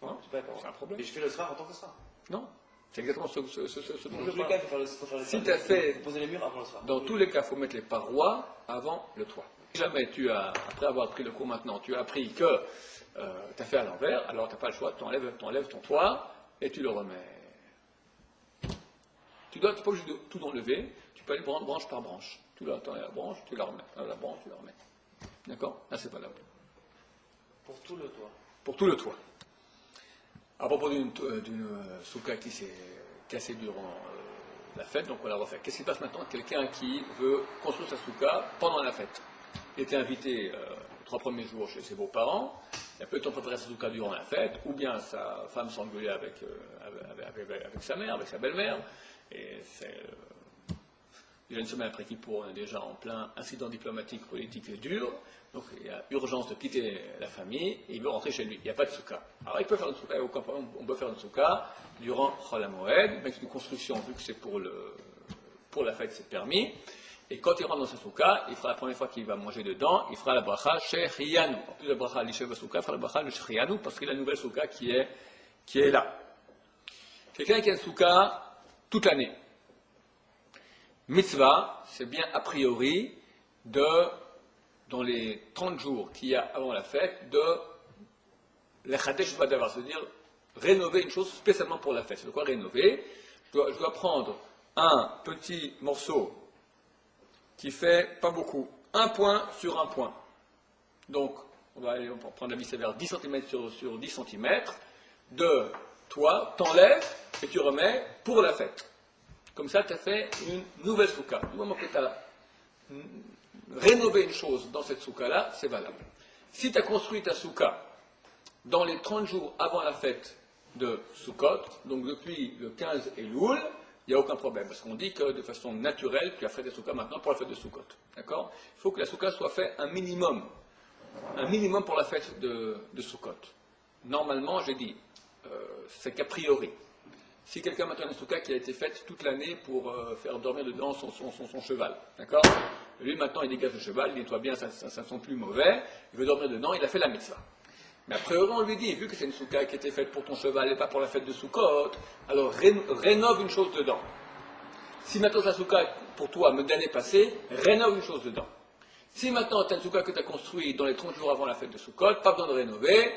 Non, j'ai pas de parois. C'est un problème. Mais je fais le sra en tant que sra. Non. C'est exactement ce dont je Dans parle. faut faire Si tu as fait, poser les murs avant le sra. dans tous les cas, il faut mettre les parois avant le toit. Si jamais après avoir pris le cours maintenant, tu as appris que tu as fait à l'envers, alors tu n'as pas le choix, tu enlèves ton toit et tu le remets. Tu n'es pas obligé de tout enlever, tu peux aller branche par branche. Tu enlèves la branche, tu la remets. La branche, tu la remets. D'accord? Là, c'est valable. Pour tout le toit. Pour tout le toit. À propos d'une souka qui s'est cassée durant la fête, donc on la refait. Qu'est-ce qui se passe maintenant? Quelqu'un qui veut construire sa souka pendant la fête. Il était invité 3 premiers jours chez ses beaux-parents, Elle peut en préparer sa souka durant la fête, ou bien sa femme s'engueuler avec sa mère, avec sa belle-mère, et c'est déjà une semaine après Kippour, on est déjà en plein incident diplomatique, politique et dur, donc il y a urgence de quitter la famille, et il veut rentrer chez lui, il n'y a pas de souka. Alors il peut faire une souka, on peut faire une souka durant Chol HaMoed, avec une construction, vu que c'est pour la fête, c'est permis. Et quand il rentre dans sa souka, il fera la première fois qu'il va manger dedans, il fera la bracha Shechianu. En plus de la bracha Lishev souka, il fera la bracha le Shechianu parce qu'il a la nouvelle souka qui est là. Quelqu'un qui a une souka toute l'année. Mitzvah, c'est bien a priori dans les 30 jours qu'il y a avant la fête, de l'Echadesh Vadavar, c'est-à-dire rénover une chose spécialement pour la fête. C'est de quoi rénover? Je dois prendre un petit morceau qui fait pas beaucoup, un point sur un point. Donc, on va prendre la vis vers 10 cm sur 10 cm. De toi, t'enlèves et tu remets pour la fête. Comme ça, tu as fait une nouvelle souka. Du moment que tu as rénové une chose dans cette souka-là, c'est valable. Si tu as construit ta souka dans les 30 jours avant la fête de Sukkot, donc depuis le 15 Elul, il n'y a aucun problème, parce qu'on dit que de façon naturelle, tu as fait des soukas maintenant pour la fête de Sukkot. D'accord? Il faut que la souka soit faite un minimum pour la fête de Sukkot. Normalement, j'ai dit, c'est qu'a priori. Si quelqu'un maintenant a une souka qui a été faite toute l'année pour faire dormir dedans son cheval, d'accord? Lui maintenant il dégage le cheval, il nettoie bien, ça ne sent plus mauvais, il veut dormir dedans, il a fait la mitzvah. Mais a priori, on lui dit, vu que c'est une souka qui a été faite pour ton cheval et pas pour la fête de Sukkot, alors rénove une chose dedans. Si maintenant ta souka pour toi, de l'année passée, rénove une chose dedans. Si maintenant tu as une souka que tu as construite dans les 30 jours avant la fête de Sukkot, pas besoin de rénover,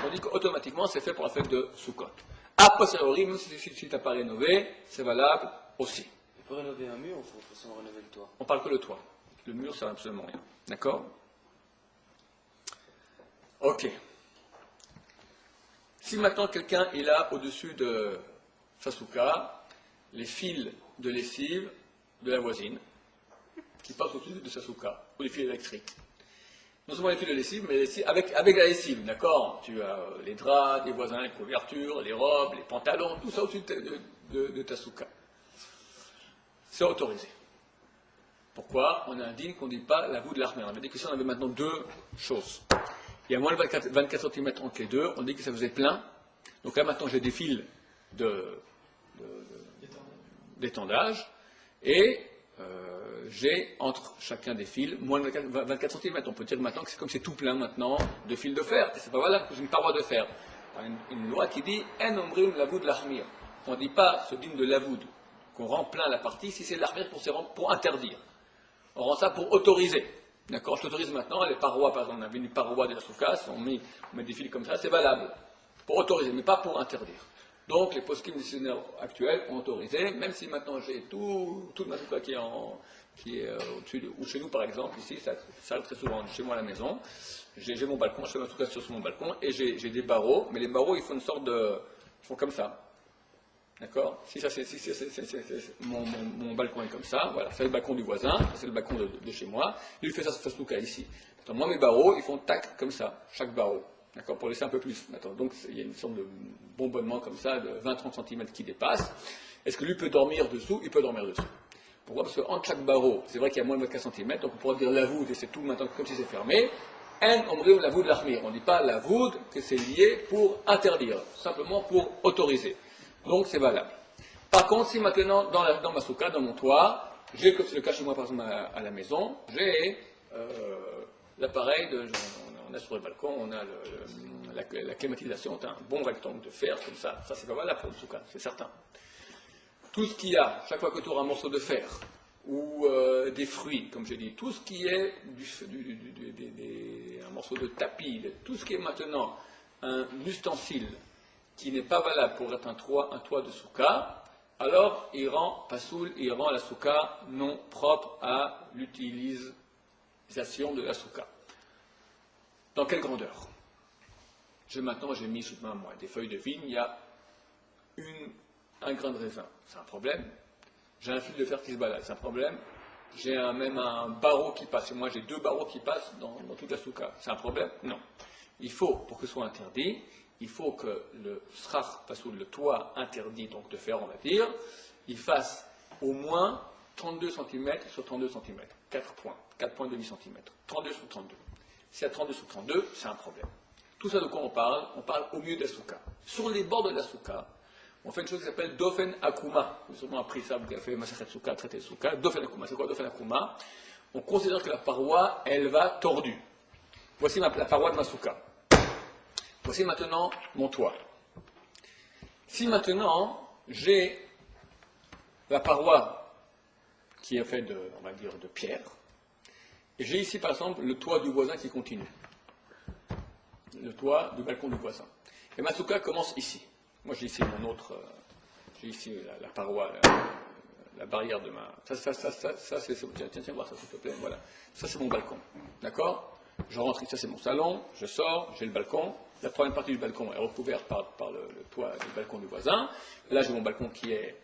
on dit qu'automatiquement c'est fait pour la fête de Sukkot. A posteriori, même si tu n'as pas rénové, c'est valable aussi. Il faut rénover un mur ou il faut seulement rénover le toit? On parle que le toit. Le mur, ça n'a absolument rien. D'accord? Ok. Si maintenant quelqu'un est là au-dessus de sa souka, les fils de lessive de la voisine, qui passent au-dessus de sa souka, ou les fils électriques. Non seulement les fils de lessive, mais avec la lessive, d'accord? Tu as les draps des voisins, les couvertures, les robes, les pantalons, tout ça au-dessus de ta souka. C'est autorisé. Pourquoi? On indique qu'on ne dit pas la voûte de l'armée. On avait dit que si on avait maintenant deux choses. Il y a moins de 24 cm entre les deux, on dit que ça faisait plein. Donc là maintenant j'ai des fils d'étendage et j'ai entre chacun des fils moins de 24 cm. On peut dire maintenant que c'est comme c'est tout plein maintenant de fils de fer. Et c'est pas valable, c'est une paroi de fer. Une loi qui dit en omrim lavoud l'achmir. On ne dit pas ce digne de lavoud, qu'on rend plein la partie si c'est l'achmir pour interdire. On rend ça pour autoriser. D'accord, je t'autorise maintenant, les parois, par exemple, on avait une paroi de la souka, on met des fils comme ça, c'est valable. Pour autoriser, mais pas pour interdire. Donc, les poskim décisionnaires actuels ont autorisé, même si maintenant j'ai toute ma souka qui est au-dessus, ou chez nous par exemple, ici, ça arrive très souvent chez moi à la maison, j'ai mon balcon, je fais ma souka sur mon balcon, et j'ai des barreaux, mais les barreaux, ils font une sorte de. Ils font comme ça. D'accord? Si mon balcon est comme ça, voilà, c'est le balcon du voisin, c'est le balcon de chez moi, lui il fait ça sur sa souka ici. Attends, moi mes barreaux, ils font tac comme ça, chaque barreau. D'accord? Pour laisser un peu plus. Attends, donc il y a une sorte de bonbonnement comme ça, de 20-30 cm qui dépasse. Est-ce que lui peut dormir dessous? Il peut dormir dessous. Pourquoi? Parce qu'entre chaque barreau, c'est vrai qu'il y a moins de 24 cm, donc on pourrait dire la voûte, et c'est tout maintenant comme si c'est fermé. En omrim la voûte l'achmir. On ne dit pas la voûte que c'est lié pour interdire, simplement pour autoriser. Donc c'est valable. Par contre, si maintenant, dans ma souka, dans mon toit, j'ai, comme c'est le cas chez moi par exemple à la maison, j'ai l'appareil, on a sur le balcon, on a la climatisation, on a un bon rectangle de fer comme ça c'est pas valable pour une souka, c'est certain. Tout ce qu'il y a, chaque fois que tu auras un morceau de fer, ou des fruits, comme j'ai dit, tout ce qui est un morceau de tapis, tout ce qui est maintenant un ustensile, qui n'est pas valable pour être un toit de souka, alors il rend pasoul, il rend la souka non propre à l'utilisation de la souka. Dans quelle grandeur? Maintenant j'ai mis sous ma main des feuilles de vigne, il y a un grain de raisin, c'est un problème. J'ai un fil de fer qui se balade, c'est un problème. J'ai même un barreau qui passe, et moi j'ai 2 barreaux qui passent dans toute la souka, c'est un problème? Non. il faut, pour que ce soit interdit, il faut que le srach, parce que le toit interdit donc de faire, on va dire, il fasse au moins 32 cm sur 32 cm. 4 points, 4,5 cm. 32 sur 32. Si à 32 sur 32, c'est un problème. Tout ça de quoi on parle? On parle au milieu de la soukha. Sur les bords de la soukha, on fait une chose qui s'appelle Dofen Akuma. Vous avez sûrement appris ça, vous avez fait Masachet Soukha, traité de Soukha. Dofen Akuma, c'est quoi Dofen Akuma? On considère que la paroi, elle va tordue. Voici la paroi de ma soukha. Voici maintenant mon toit. Si maintenant, j'ai la paroi qui est faite de, on va dire, de pierre, et j'ai ici par exemple le toit du voisin qui continue. Le toit du balcon du voisin. Et ma soukha commence ici. Moi j'ai ici mon autre, j'ai ici la paroi, la barrière de ma... Ça c'est... Tiens, voir ça s'il te plaît, voilà. Ça c'est mon balcon, d'accord? Je rentre ici, ça c'est mon salon, je sors, j'ai le balcon. La première partie du balcon est recouverte par le toit du balcon du voisin. Là j'ai mon balcon qui est...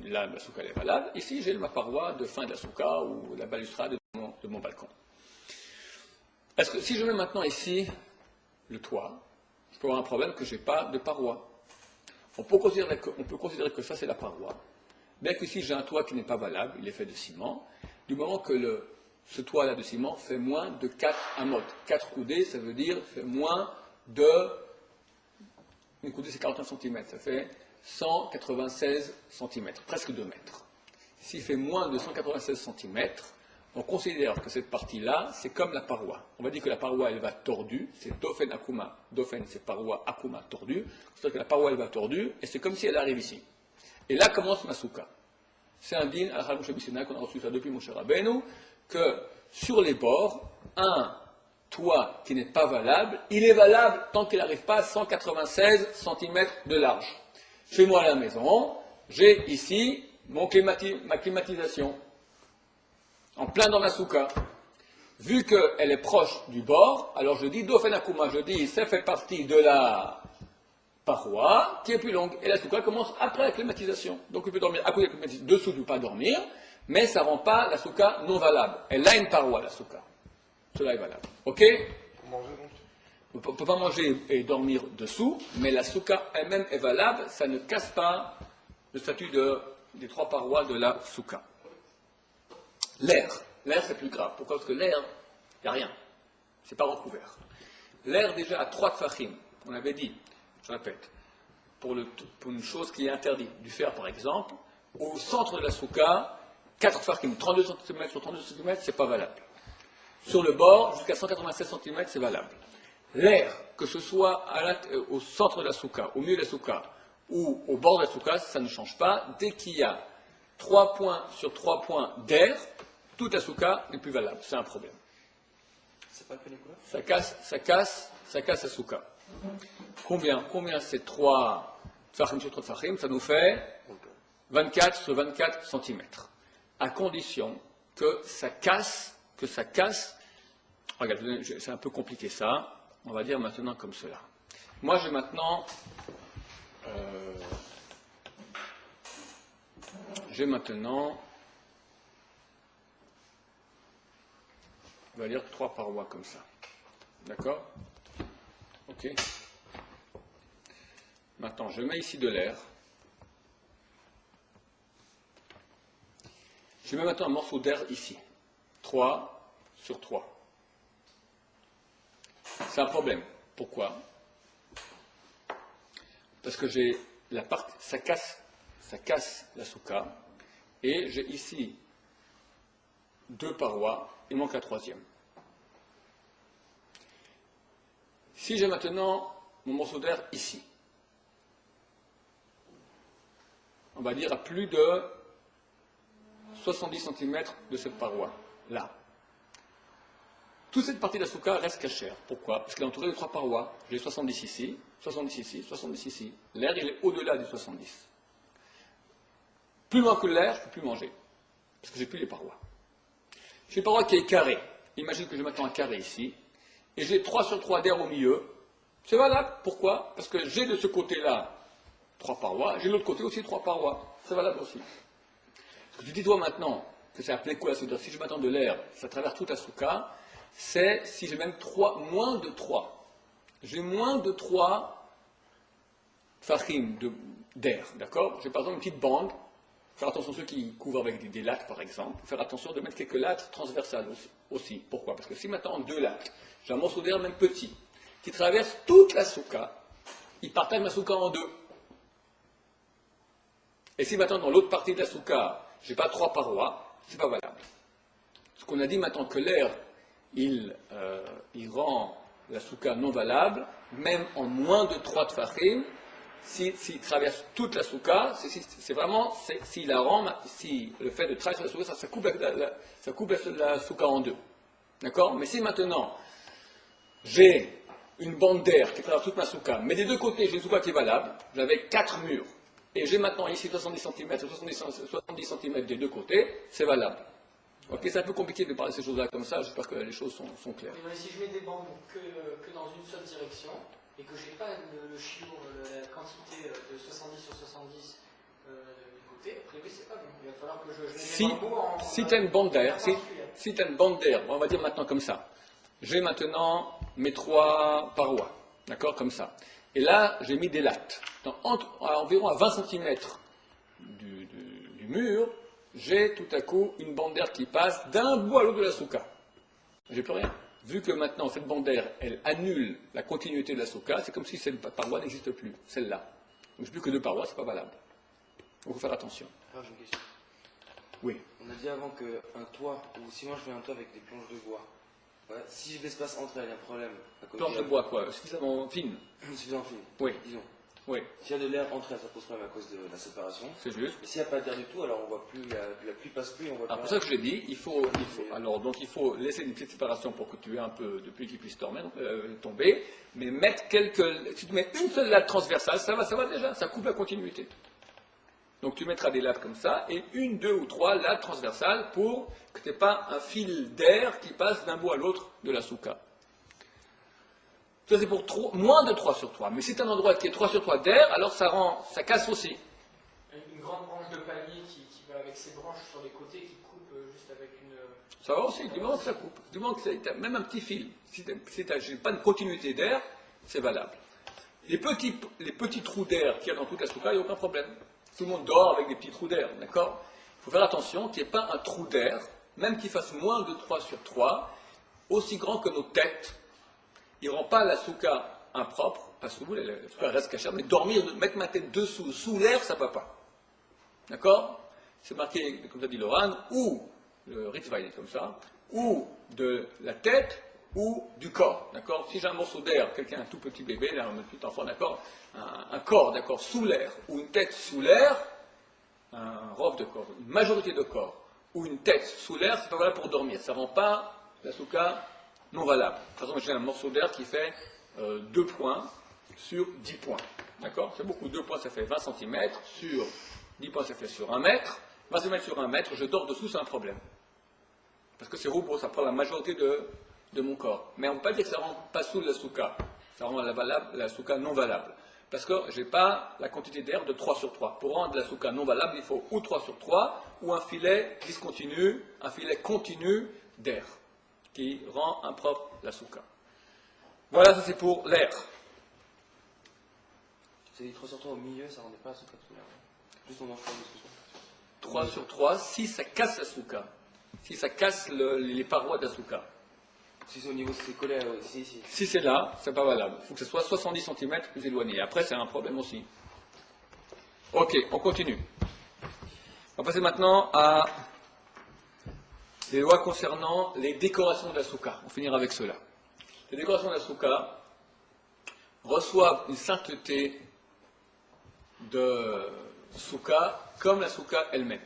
Là ma soukha est valable. Ici j'ai ma paroi de fin de la soukha ou la balustrade de mon balcon. Est-ce que si je mets maintenant ici le toit, je peux avoir un problème que je n'ai pas de paroi. On peut considérer que ça c'est la paroi, bien que ici j'ai un toit qui n'est pas valable, il est fait de ciment, du moment que ce toit-là de ciment fait moins de 4 amot. 4 coudées, ça veut dire fait moins de... Une coudée c'est 41 cm, ça fait 196 cm, presque 2 mètres. S'il fait moins de 196 cm, on considère que cette partie-là, c'est comme la paroi. On va dire que la paroi, elle va tordue, c'est Dofen Akuma. Dofen, c'est paroi, Akuma, tordue. C'est-à-dire que la paroi, elle va tordue, et c'est comme si elle arrive ici. Et là commence ma soukha. C'est un din, al-Harouch Abissina, qu'on a reçu ça depuis Moshe Rabbeinu, que sur les bords, un toit qui n'est pas valable, il est valable tant qu'il n'arrive pas à 196 cm de large. Chez moi à la maison, j'ai ici ma climatisation. En plein dans la soukha. Vu qu'elle est proche du bord, alors je dis Dofen Akuma, je dis ça fait partie de la paroi qui est plus longue. Et la soukha commence après la climatisation. Donc il peut dormir à côté de la climatisation, dessous du pas dormir, mais ça ne rend pas la soukha non valable. Elle a une paroi, la soukha. Cela est valable. Ok? Pour manger donc? On ne peut pas manger et dormir dessous, mais la soukha elle-même est valable, ça ne casse pas le statut des 3 parois de la soukha. L'air c'est plus grave. Pourquoi? Parce que l'air, il n'y a rien. C'est pas recouvert. L'air déjà a 3 tfachim. On avait dit, je répète, pour une chose qui est interdite, du fer par exemple, au centre de la soukha, 4 tfachim, 32 cm sur 32 cm, c'est pas valable. Sur le bord, jusqu'à 196 cm, c'est valable. L'air, que ce soit au centre de la soukha, au milieu de la soukha, ou au bord de la soukha, ça ne change pas. Dès qu'il y a 3 points sur 3 points d'air, toute la soukha n'est plus valable. C'est un problème. C'est pas le pénicula? Ça casse la soukha. Combien c'est 3 tfachim sur 3 tfachim? Ça nous fait 24 sur 24 cm. À condition que ça casse. Regarde, c'est un peu compliqué ça. On va dire maintenant comme cela. Moi, j'ai maintenant... on va dire 3 parois comme ça. D'accord? Ok? Maintenant, je mets ici de l'air. Je mets maintenant un morceau d'air ici. 3 sur 3. C'est un problème. Pourquoi? Parce que j'ai la partie, ça casse la soukha, et j'ai ici 2 parois, il manque la 3e. Si j'ai maintenant mon morceau d'air ici, on va dire à plus de 70 cm de cette paroi, là. Toute cette partie de la soukha reste cachère. Pourquoi? Parce qu'elle est entourée de 3 parois. J'ai 70 ici, 70 ici, 70 ici. L'air, il est au-delà des 70. Plus loin que l'air, je ne peux plus manger. Parce que j'ai plus les parois. J'ai une paroi qui est carrée. Imagine que j'ai maintenant un carré ici. Et j'ai 3 sur 3 d'air au milieu. C'est valable. Pourquoi? Parce que j'ai de ce côté-là 3 parois. J'ai de l'autre côté aussi 3 parois. C'est valable aussi. Parce que tu dis-toi maintenant que c'est appelé quoi la soukha? Si je m'attends de l'air, ça traverse toute la soukha. C'est si j'ai même moins de 3. j'ai moins de 3 tfachim d'air, d'accord? J'ai par exemple une petite bande, faire attention à ceux qui couvrent avec des lattes par exemple, faire attention de mettre quelques lattes transversales aussi. Pourquoi? Parce que si maintenant 2 lattes, j'ai un morceau d'air même petit, qui traverse toute la soukha, il partage ma soukha en 2. Et si maintenant dans l'autre partie de la soukha, j'ai pas 3 parois, c'est pas valable. Ce qu'on a dit maintenant que l'air, il rend la soukha non valable, même en moins de 3 tfachim, s'il traverse toute la soukha, c'est vraiment, s'il la rend, si le fait de traverser la soukha, ça coupe la soukha en 2. D'accord? Mais si maintenant, j'ai une bande d'air qui traverse toute ma soukha, mais des deux côtés, j'ai une soukha qui est valable, j'avais 4 murs, et j'ai maintenant ici 70 cm, 70 cm des deux côtés, c'est valable. Ok, c'est un peu compliqué de parler de ces choses-là comme ça, j'espère que les choses sont claires. Mais si je mets des bandes que dans une seule direction, et que je n'ai pas le chiour, la quantité de 70 sur 70 du côté, a priori c'est pas bon. Il va falloir que je mette des bambous en... Si tu as une bande d'air, si tu as une bande d'air, on va dire maintenant comme ça, j'ai maintenant mes 3 parois, d'accord, comme ça. Et là, j'ai mis des lattes. Environ à 20 cm du mur, j'ai tout à coup une bande d'air qui passe d'un bout à l'autre de la soukha. J'ai plus rien. Vu que maintenant cette bande d'air, elle annule la continuité de la soukha, c'est comme si cette paroi n'existe plus, celle-là. Donc j'ai plus que 2 parois, c'est pas valable. Donc il faut faire attention. Alors j'ai une question. Oui. On a dit avant qu'un toit, ou si moi je fais un toit avec des planches de bois, ouais, si j'ai de l'espace entre elles, il y a un problème. Planche de bois quoi, suffisamment fine. Suffisamment fine. Oui. Disons. Oui. S'il y a de l'air entre elles, ça pose problème à cause de la séparation. C'est juste. Et s'il n'y a pas d'air du tout, alors on voit plus, la pluie passe plus, on voit Alors plus. pour ça que je l'ai dit, il faut laisser une petite séparation pour que tu aies un peu de pluie qui puisse tomber, mais si tu mets une seule latte transversale, ça va déjà, ça coupe la continuité. Donc tu mettras des lattes comme ça, et 1, 2 ou 3 lattes transversales pour que tu n'aies pas un fil d'air qui passe d'un bout à l'autre de la soukha. Ça c'est pour moins de 3 sur 3, mais si tu as un endroit qui est 3 sur 3 d'air, alors ça casse aussi. Une grande branche de palmier qui va avec ses branches sur les côtés qui coupe juste avec une... Ça va aussi, du moment que ça coupe, du moment que tu as même un petit fil. Si tu n'as pas de continuité d'air, c'est valable. Les petits trous d'air qu'il y a dans toute la soukha, il n'y a aucun problème. Tout le monde dort avec des petits trous d'air, d'accord? Il faut faire attention qu'il n'y ait pas un trou d'air, même qu'il fasse moins de 3 sur 3, aussi grand que nos têtes. Il ne rend pas la soukha impropre, parce que la soukha reste cachée, mais dormir, mettre ma tête dessous, sous l'air, ça ne va pas. D'accord? C'est marqué, comme ça dit Loran, ou le Ritzvah est comme ça, ou de la tête, ou du corps. D'accord? Si j'ai un morceau d'air, un tout petit bébé, un petit enfant, d'accord? Un corps, d'accord, sous l'air, ou une tête sous l'air, un robe de corps, une majorité de corps, ou une tête sous l'air, c'est pas valable pour dormir. Ça ne rend pas la soukha non valable. Par exemple, j'ai un morceau d'air qui fait 2 points sur 10 points. D'accord? C'est beaucoup. 2 points, ça fait 20 cm. Sur 10 points, ça fait sur 1 mètre. 20 cm sur 1 mètre, je dors dessous, c'est un problème. Parce que c'est robot, ça prend la majorité de mon corps. Mais on ne peut pas dire que ça ne rend pas sous la soukha. Ça rend la soukha non valable. Parce que je n'ai pas la quantité d'air de 3 sur 3. Pour rendre la soukha non valable, il faut ou 3 sur 3, ou un filet discontinu, un filet continu d'air, qui rend impropre la soukha. Voilà, ça c'est pour l'air. C'est dit 3 sur 3 au milieu, ça ne rendait pas la soukha tout l'air. Juste on en fait une discussion. 3 sur 3, si ça casse la soukha. Si ça casse les parois de la soukha. Si c'est au niveau, si c'est collé ici. Si c'est là, c'est pas valable. Il faut que ce soit 70 cm plus éloigné. Après, c'est un problème aussi. Ok, on continue. On va passer maintenant à les lois concernant les décorations de la soukha. On finira avec cela. Les décorations de la soukha reçoivent une sainteté de soukha comme la soukha elle-même.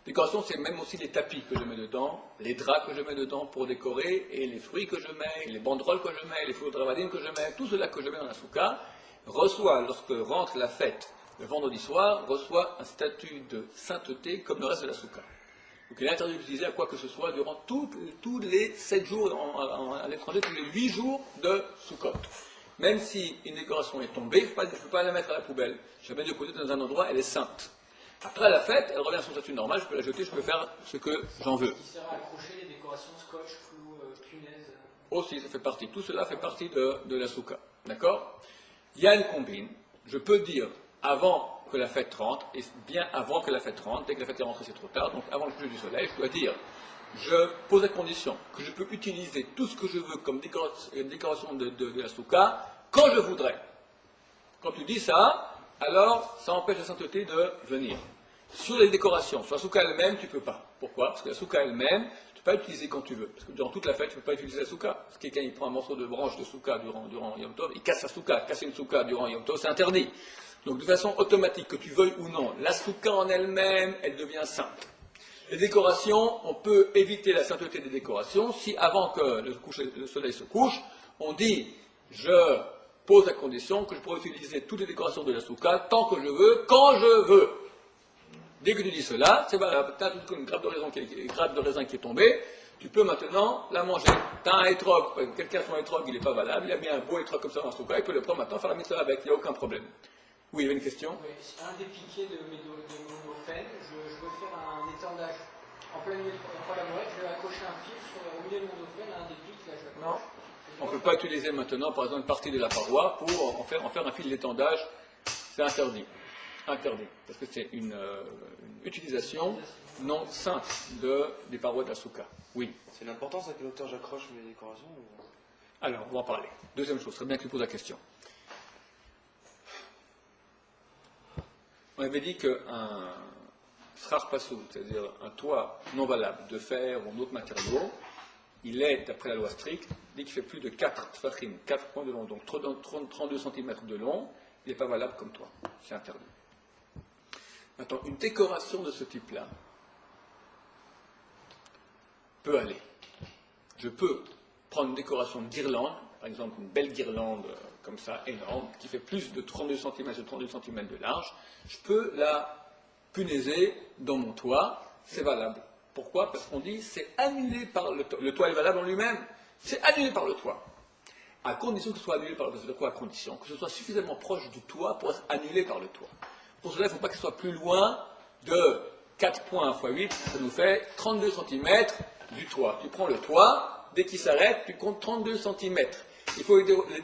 Décoration, c'est même aussi les tapis que je mets dedans, les draps que je mets dedans pour décorer, et les fruits que je mets, les banderoles que je mets, les feux de rabadine que je mets, tout cela que je mets dans la soukha, reçoit, lorsque rentre la fête le vendredi soir, reçoit un statut de sainteté comme le reste de la soukha. Donc il est interdit d'utiliser à quoi que ce soit durant tous les 7 jours à l'étranger, tous les 8 jours de Sukkot. Même si une décoration est tombée, je ne peux pas la mettre à la poubelle. Je la mets de côté dans un endroit, elle est sainte. Après la fête, elle revient à son statut normal, je peux la jeter, je peux faire ce que j'en veux. Qui sert à accrocher les décorations scotch, clous, punaises. aussi, ça fait partie. Tout cela fait partie de la souka. D'accord? Il y a une combine. Je peux dire avant que la fête rentre, et bien avant que la fête rentre, dès que la fête est rentrée, c'est trop tard, donc avant le coucher du soleil, je dois dire, je pose la condition que je peux utiliser tout ce que je veux comme décoration de la souka quand je voudrais. Quand tu dis ça, alors ça empêche la sainteté de venir. Sur les décorations, sur la souka elle-même, tu ne peux pas. Pourquoi? Parce que la souka elle-même, tu ne peux pas l'utiliser quand tu veux. Parce que durant toute la fête, tu ne peux pas utiliser la souka. Si quelqu'un il prend un morceau de branche de souka durant Yom Tov, il casse la souka. Casser une souka durant Yom Tov, c'est interdit. Donc de façon automatique, que tu veuilles ou non, la souka en elle-même, elle devient sainte. Les décorations, on peut éviter la sainteté des décorations si avant que le soleil se couche, on dit je pose la condition que je pourrais utiliser toutes les décorations de la souka tant que je veux, quand je veux. Dès que tu dis cela, c'est valable. Tu as une grappe de raisin qui est tombée, tu peux maintenant la manger. Tu as un étrog, quelqu'un son étrog, il n'est pas valable, il a mis un beau étrog comme ça dans la souka, il peut le prendre maintenant, faire la mitzvah avec, il n'y a aucun problème. Oui, il y avait une question? Oui, un des piquets de monophène, je veux faire un étendage. En plein milieu de la morette, je vais accrocher un fil au milieu de mon monophène, un des pics, là je Non. On ne peut pas utiliser maintenant, par exemple, une partie de la paroi pour en faire un fil d'étendage. C'est interdit. Interdit. Parce que c'est une utilisation non sainte des parois de la souka. Oui. C'est l'importance à quelle hauteur j'accroche mes décorations ou... Alors, on va en parler. Deuxième chose, c'est bien que tu poses la question. On avait dit qu'un srar pasoul, c'est-à-dire un toit non valable de fer ou d'autres matériaux, il est, d'après la loi stricte, dès qu'il fait plus de 4 tfachim, 4 points de long, donc 32 cm de long, il n'est pas valable comme toit. C'est interdit. Maintenant, une décoration de ce type-là peut aller. Je peux prendre une décoration de guirlande, par exemple une belle guirlande comme ça, énorme, qui fait plus de 32 cm de large, je peux la punaiser dans mon toit, c'est valable. Pourquoi? Parce qu'on dit c'est annulé par le toit. Le toit est valable en lui-même, c'est annulé par le toit. À condition que ce soit annulé par le toit. C'est quoi à condition? Que ce soit suffisamment proche du toit pour être annulé par le toit. Pour cela, il ne faut pas que ce soit plus loin de 4 points x 8, ça nous fait 32 cm du toit. Tu prends le toit, dès qu'il s'arrête, tu comptes 32 cm.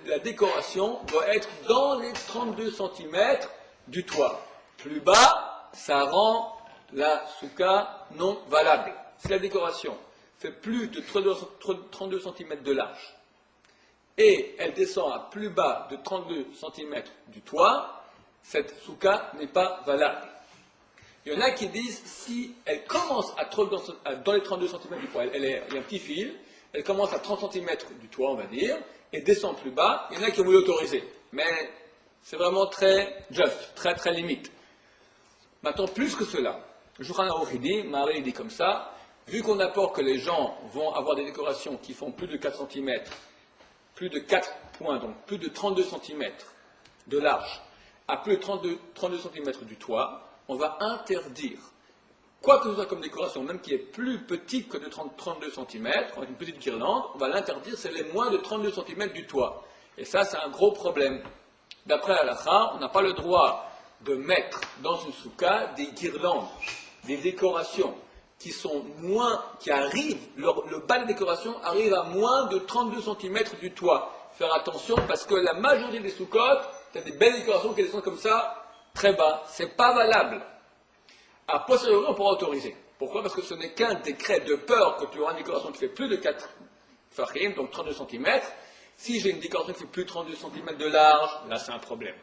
La décoration doit être dans les 32 cm du toit. Plus bas, ça rend la souka non valable. Si la décoration fait plus de 32 cm de large et elle descend à plus bas de 32 cm du toit, cette souka n'est pas valable. Il y en a qui disent si elle commence dans les 32 cm du toit, il y a un petit fil, elle commence à 30 cm du toit, on va dire, et descend plus bas, il y en a qui ont voulu l'autoriser. Mais c'est vraiment très just, très très limite. Maintenant, plus que cela, le Shulchan Aruch dit, Marais dit comme ça, vu qu'on apporte que les gens vont avoir des décorations qui font plus de 4 cm, plus de 4 points, donc plus de 32 cm de large, à plus de 32 cm du toit, on va interdire, quoi que ce soit comme décoration, même qui est plus petite que de 32 cm, avec une petite guirlande, on va l'interdire, c'est les moins de 32 cm du toit. Et ça, c'est un gros problème. D'après la halakha, on n'a pas le droit de mettre dans une souka des guirlandes, des décorations qui arrivent, le bas de décoration arrive à moins de 32 cm du toit. Faire attention parce que la majorité des soukottes, tu as des belles décorations qui descendent comme ça, très bas. C'est pas valable. A posteriori, on pourra autoriser. Pourquoi? Parce que ce n'est qu'un décret de peur que tu auras une décoration qui fait plus de 4 fachim, donc 32 cm. Si j'ai une décoration qui fait plus de 32 cm de large, là c'est un problème.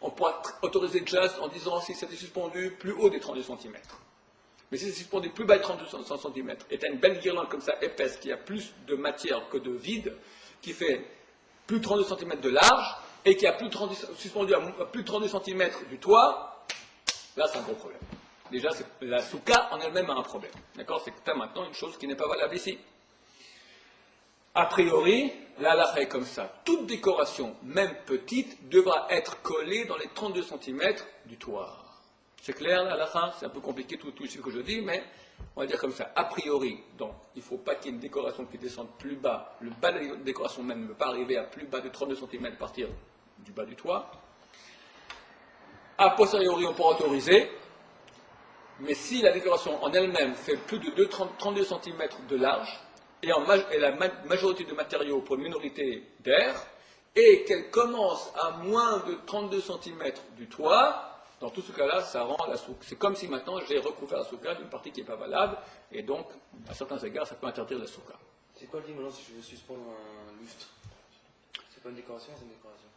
On pourra autoriser just en disant si c'était suspendu plus haut des 32 cm. Mais si c'est suspendu plus bas de 32 cm, et tu as une belle guirlande comme ça, épaisse, qui a plus de matière que de vide, qui fait plus de 32 cm de large, et qui a suspendu à plus de 32 cm du toit, là c'est un gros problème. Déjà, la souka en elle-même a un problème. D'accord? C'est que tu as maintenant une chose qui n'est pas valable ici. A priori, la halakha est comme ça. Toute décoration, même petite, devra être collée dans les 32 cm du toit. C'est clair, la halakha? C'est un peu compliqué tout ce que je dis, mais on va dire comme ça. A priori, donc, il ne faut pas qu'il y ait une décoration qui descende plus bas. Le bas de la décoration même ne peut pas arriver à plus bas de 32 cm à partir du bas du toit. A posteriori, on pourra autoriser, mais si la décoration en elle-même fait plus de 32 cm de large, et la majorité de matériaux pour une minorité d'air, et qu'elle commence à moins de 32 cm du toit, dans tout ce cas-là, ça rend la souka. C'est comme si maintenant j'ai recouvert la souka d'une partie qui n'est pas valable, et donc, à certains égards, ça peut interdire la souka. C'est quoi le dit maintenant si je veux suspendre un lustre? C'est pas une décoration, c'est une décoration.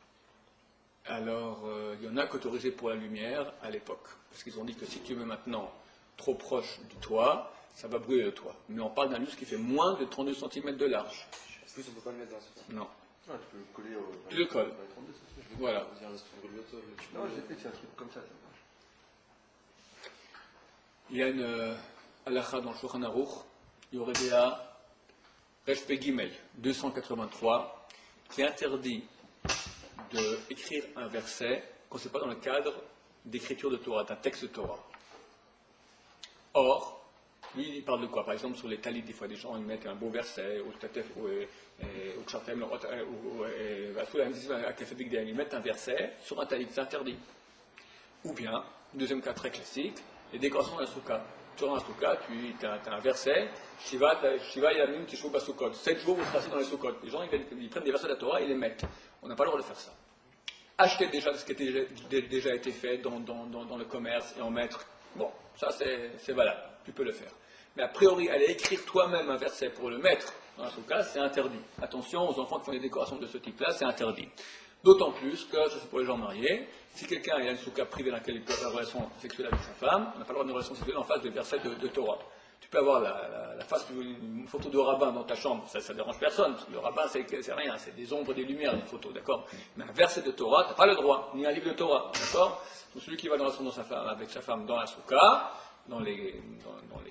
Alors, il y en a qu'autorisé pour la lumière à l'époque, parce qu'ils ont dit que si tu mets maintenant trop proche du toit, ça va brûler le toit. Mais on parle d'un lustre qui fait moins de 32 cm de large. En plus, on peut pas le mettre dans ce cas. Non. Ah, tu peux le coller au. Tu le colles. Voilà. Non, j'ai fait que c'est un truc comme ça. Il y a une halakha dans le Shulchan Aruch, il y aurait des Reshpe Gimel 283 qui interdit d'écrire un verset quand ce n'est pas dans le cadre d'écriture de Torah, d'un texte de Torah. Or, lui, il parle de quoi? Par exemple, sur les talit, des fois, des gens ils mettent un beau verset, ou Tatef, ou Tchatem, ou ils mettent un verset sur un talit, c'est interdit. Ou bien, deuxième cas très classique, les décorations d'un soukha. Sur un soukha, tu as un verset, Shiva Yamim Tishu Basukot. 7 jours, vous serez assis dans les soukot. Les gens, ils prennent des versets de la Torah et ils les mettent. On n'a pas le droit de faire ça. Acheter déjà ce qui a déjà été fait dans le commerce et en mettre, bon, ça c'est valable, tu peux le faire. Mais a priori, aller écrire toi-même un verset pour le mettre dans un soukha, c'est interdit. Attention aux enfants qui font des décorations de ce type-là, c'est interdit. D'autant plus que, ça c'est pour les gens mariés, si quelqu'un a une soukha privée dans laquelle il peut avoir une relation sexuelle avec sa femme, on n'a pas le droit d'une relation sexuelle en face des versets de Torah. Tu peux avoir la face d'une photo de rabbin dans ta chambre, ça ne dérange personne, parce que le rabbin c'est rien, c'est des ombres et des lumières, une photo, d'accord? Mais un verset de Torah, tu n'as pas le droit, ni un livre de Torah, d'accord? Donc celui qui va dans la relation avec sa femme dans la soukha, dans les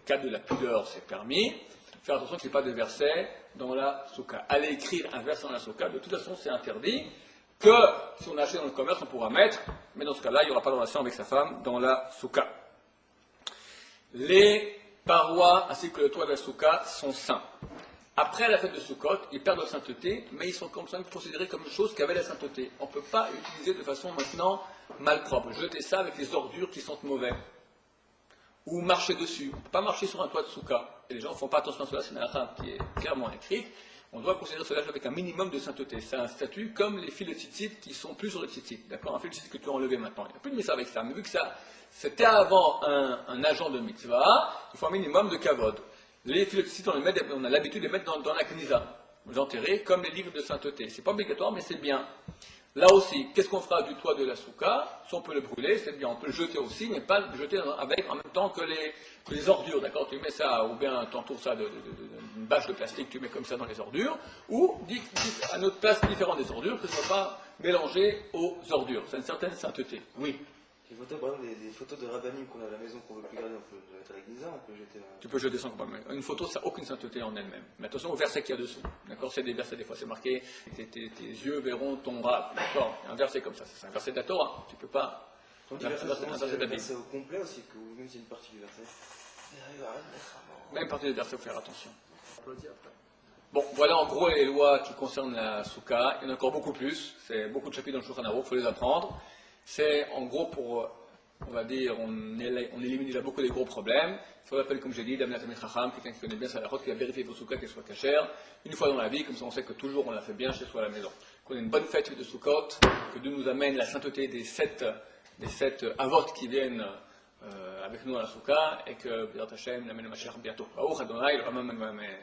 cas de la pudeur, c'est permis. Faire attention qu'il n'y ait pas de verset dans la soukha. Aller écrire un verset dans la soukha, de toute façon, c'est interdit. Que si on achète dans le commerce, on pourra mettre, mais dans ce cas-là, il n'y aura pas de relation avec sa femme dans la soukha. Les parois ainsi que le toit de la soukha sont saints. Après la fête de Sukkot, ils perdent leur sainteté, mais ils sont quand même considérés comme une chose qui avait la sainteté. On ne peut pas utiliser de façon maintenant malpropre. Jeter ça avec les ordures qui sentent mauvais. Ou marcher dessus. On ne peut pas marcher sur un toit de soukha. Et les gens ne font pas attention à cela, c'est une halakha qui est clairement écrite. On doit considérer cela avec un minimum de sainteté. C'est un statut comme les fils de tzitzit qui sont plus sur le tzitzit. D'accord? Un fil de tzitzit que tu as enlevé maintenant. Il n'y a plus de mitzvah avec ça. Mais vu que ça, c'était avant un agent de mitzvah, il faut un minimum de kavod. Les fils de tzitzit, on a l'habitude de les mettre dans la kniza. Vous enterrez comme les livres de sainteté. C'est pas obligatoire, mais c'est bien. Là aussi, qu'est-ce qu'on fera du toit de la soukha? Si on peut le brûler, c'est bien. On peut le jeter aussi, mais pas le jeter avec en même temps que les ordures, d'accord? Tu mets ça, ou bien tu entoures ça d'une bâche de plastique, tu mets comme ça dans les ordures, ou à notre place différente des ordures, que ce ne soit pas mélangé aux ordures. C'est une certaine sainteté. Oui. Les photos, par exemple, des photos de rabbinim qu'on a à la maison, qu'on ne veut plus garder, on peut le mettre à l'église, on peut jeter. Tu peux jeter sans problème. Une photo, ça n'a aucune sainteté en elle-même. Mais attention au verset qu'il y a dessous. D'accord? C'est des versets, des fois c'est marqué, tes yeux verront ton rab. D'accord? Un verset comme ça, c'est un verset de la Torah. Tu peux pas. Un verset au complet aussi, ou même si c'est une partie du verset. Même partie du verset, il faut faire attention. Bon, voilà en gros les lois qui concernent la soukha. Il y en a encore beaucoup plus. C'est beaucoup de chapitres dans le Shulchan Aruch, il faut les apprendre. C'est en gros pour, on va dire, on élimine déjà beaucoup des gros problèmes. Il faut rappeler, comme j'ai dit, Damnat Amid Chacham, quelqu'un qui connaît bien sa halachot, qui a vérifié vos soukha qu'elle soit cachère, une fois dans la vie, comme ça on sait que toujours on la fait bien chez soi à la maison. Qu'on ait une bonne fête de Sukkot, que Dieu nous amène la sainteté des sept avot qui viennent avec nous à la soukha, et que, B'ezrat Hashem, l'amène Mashiach bientôt. Baruch Adonai, le Ramam Amen.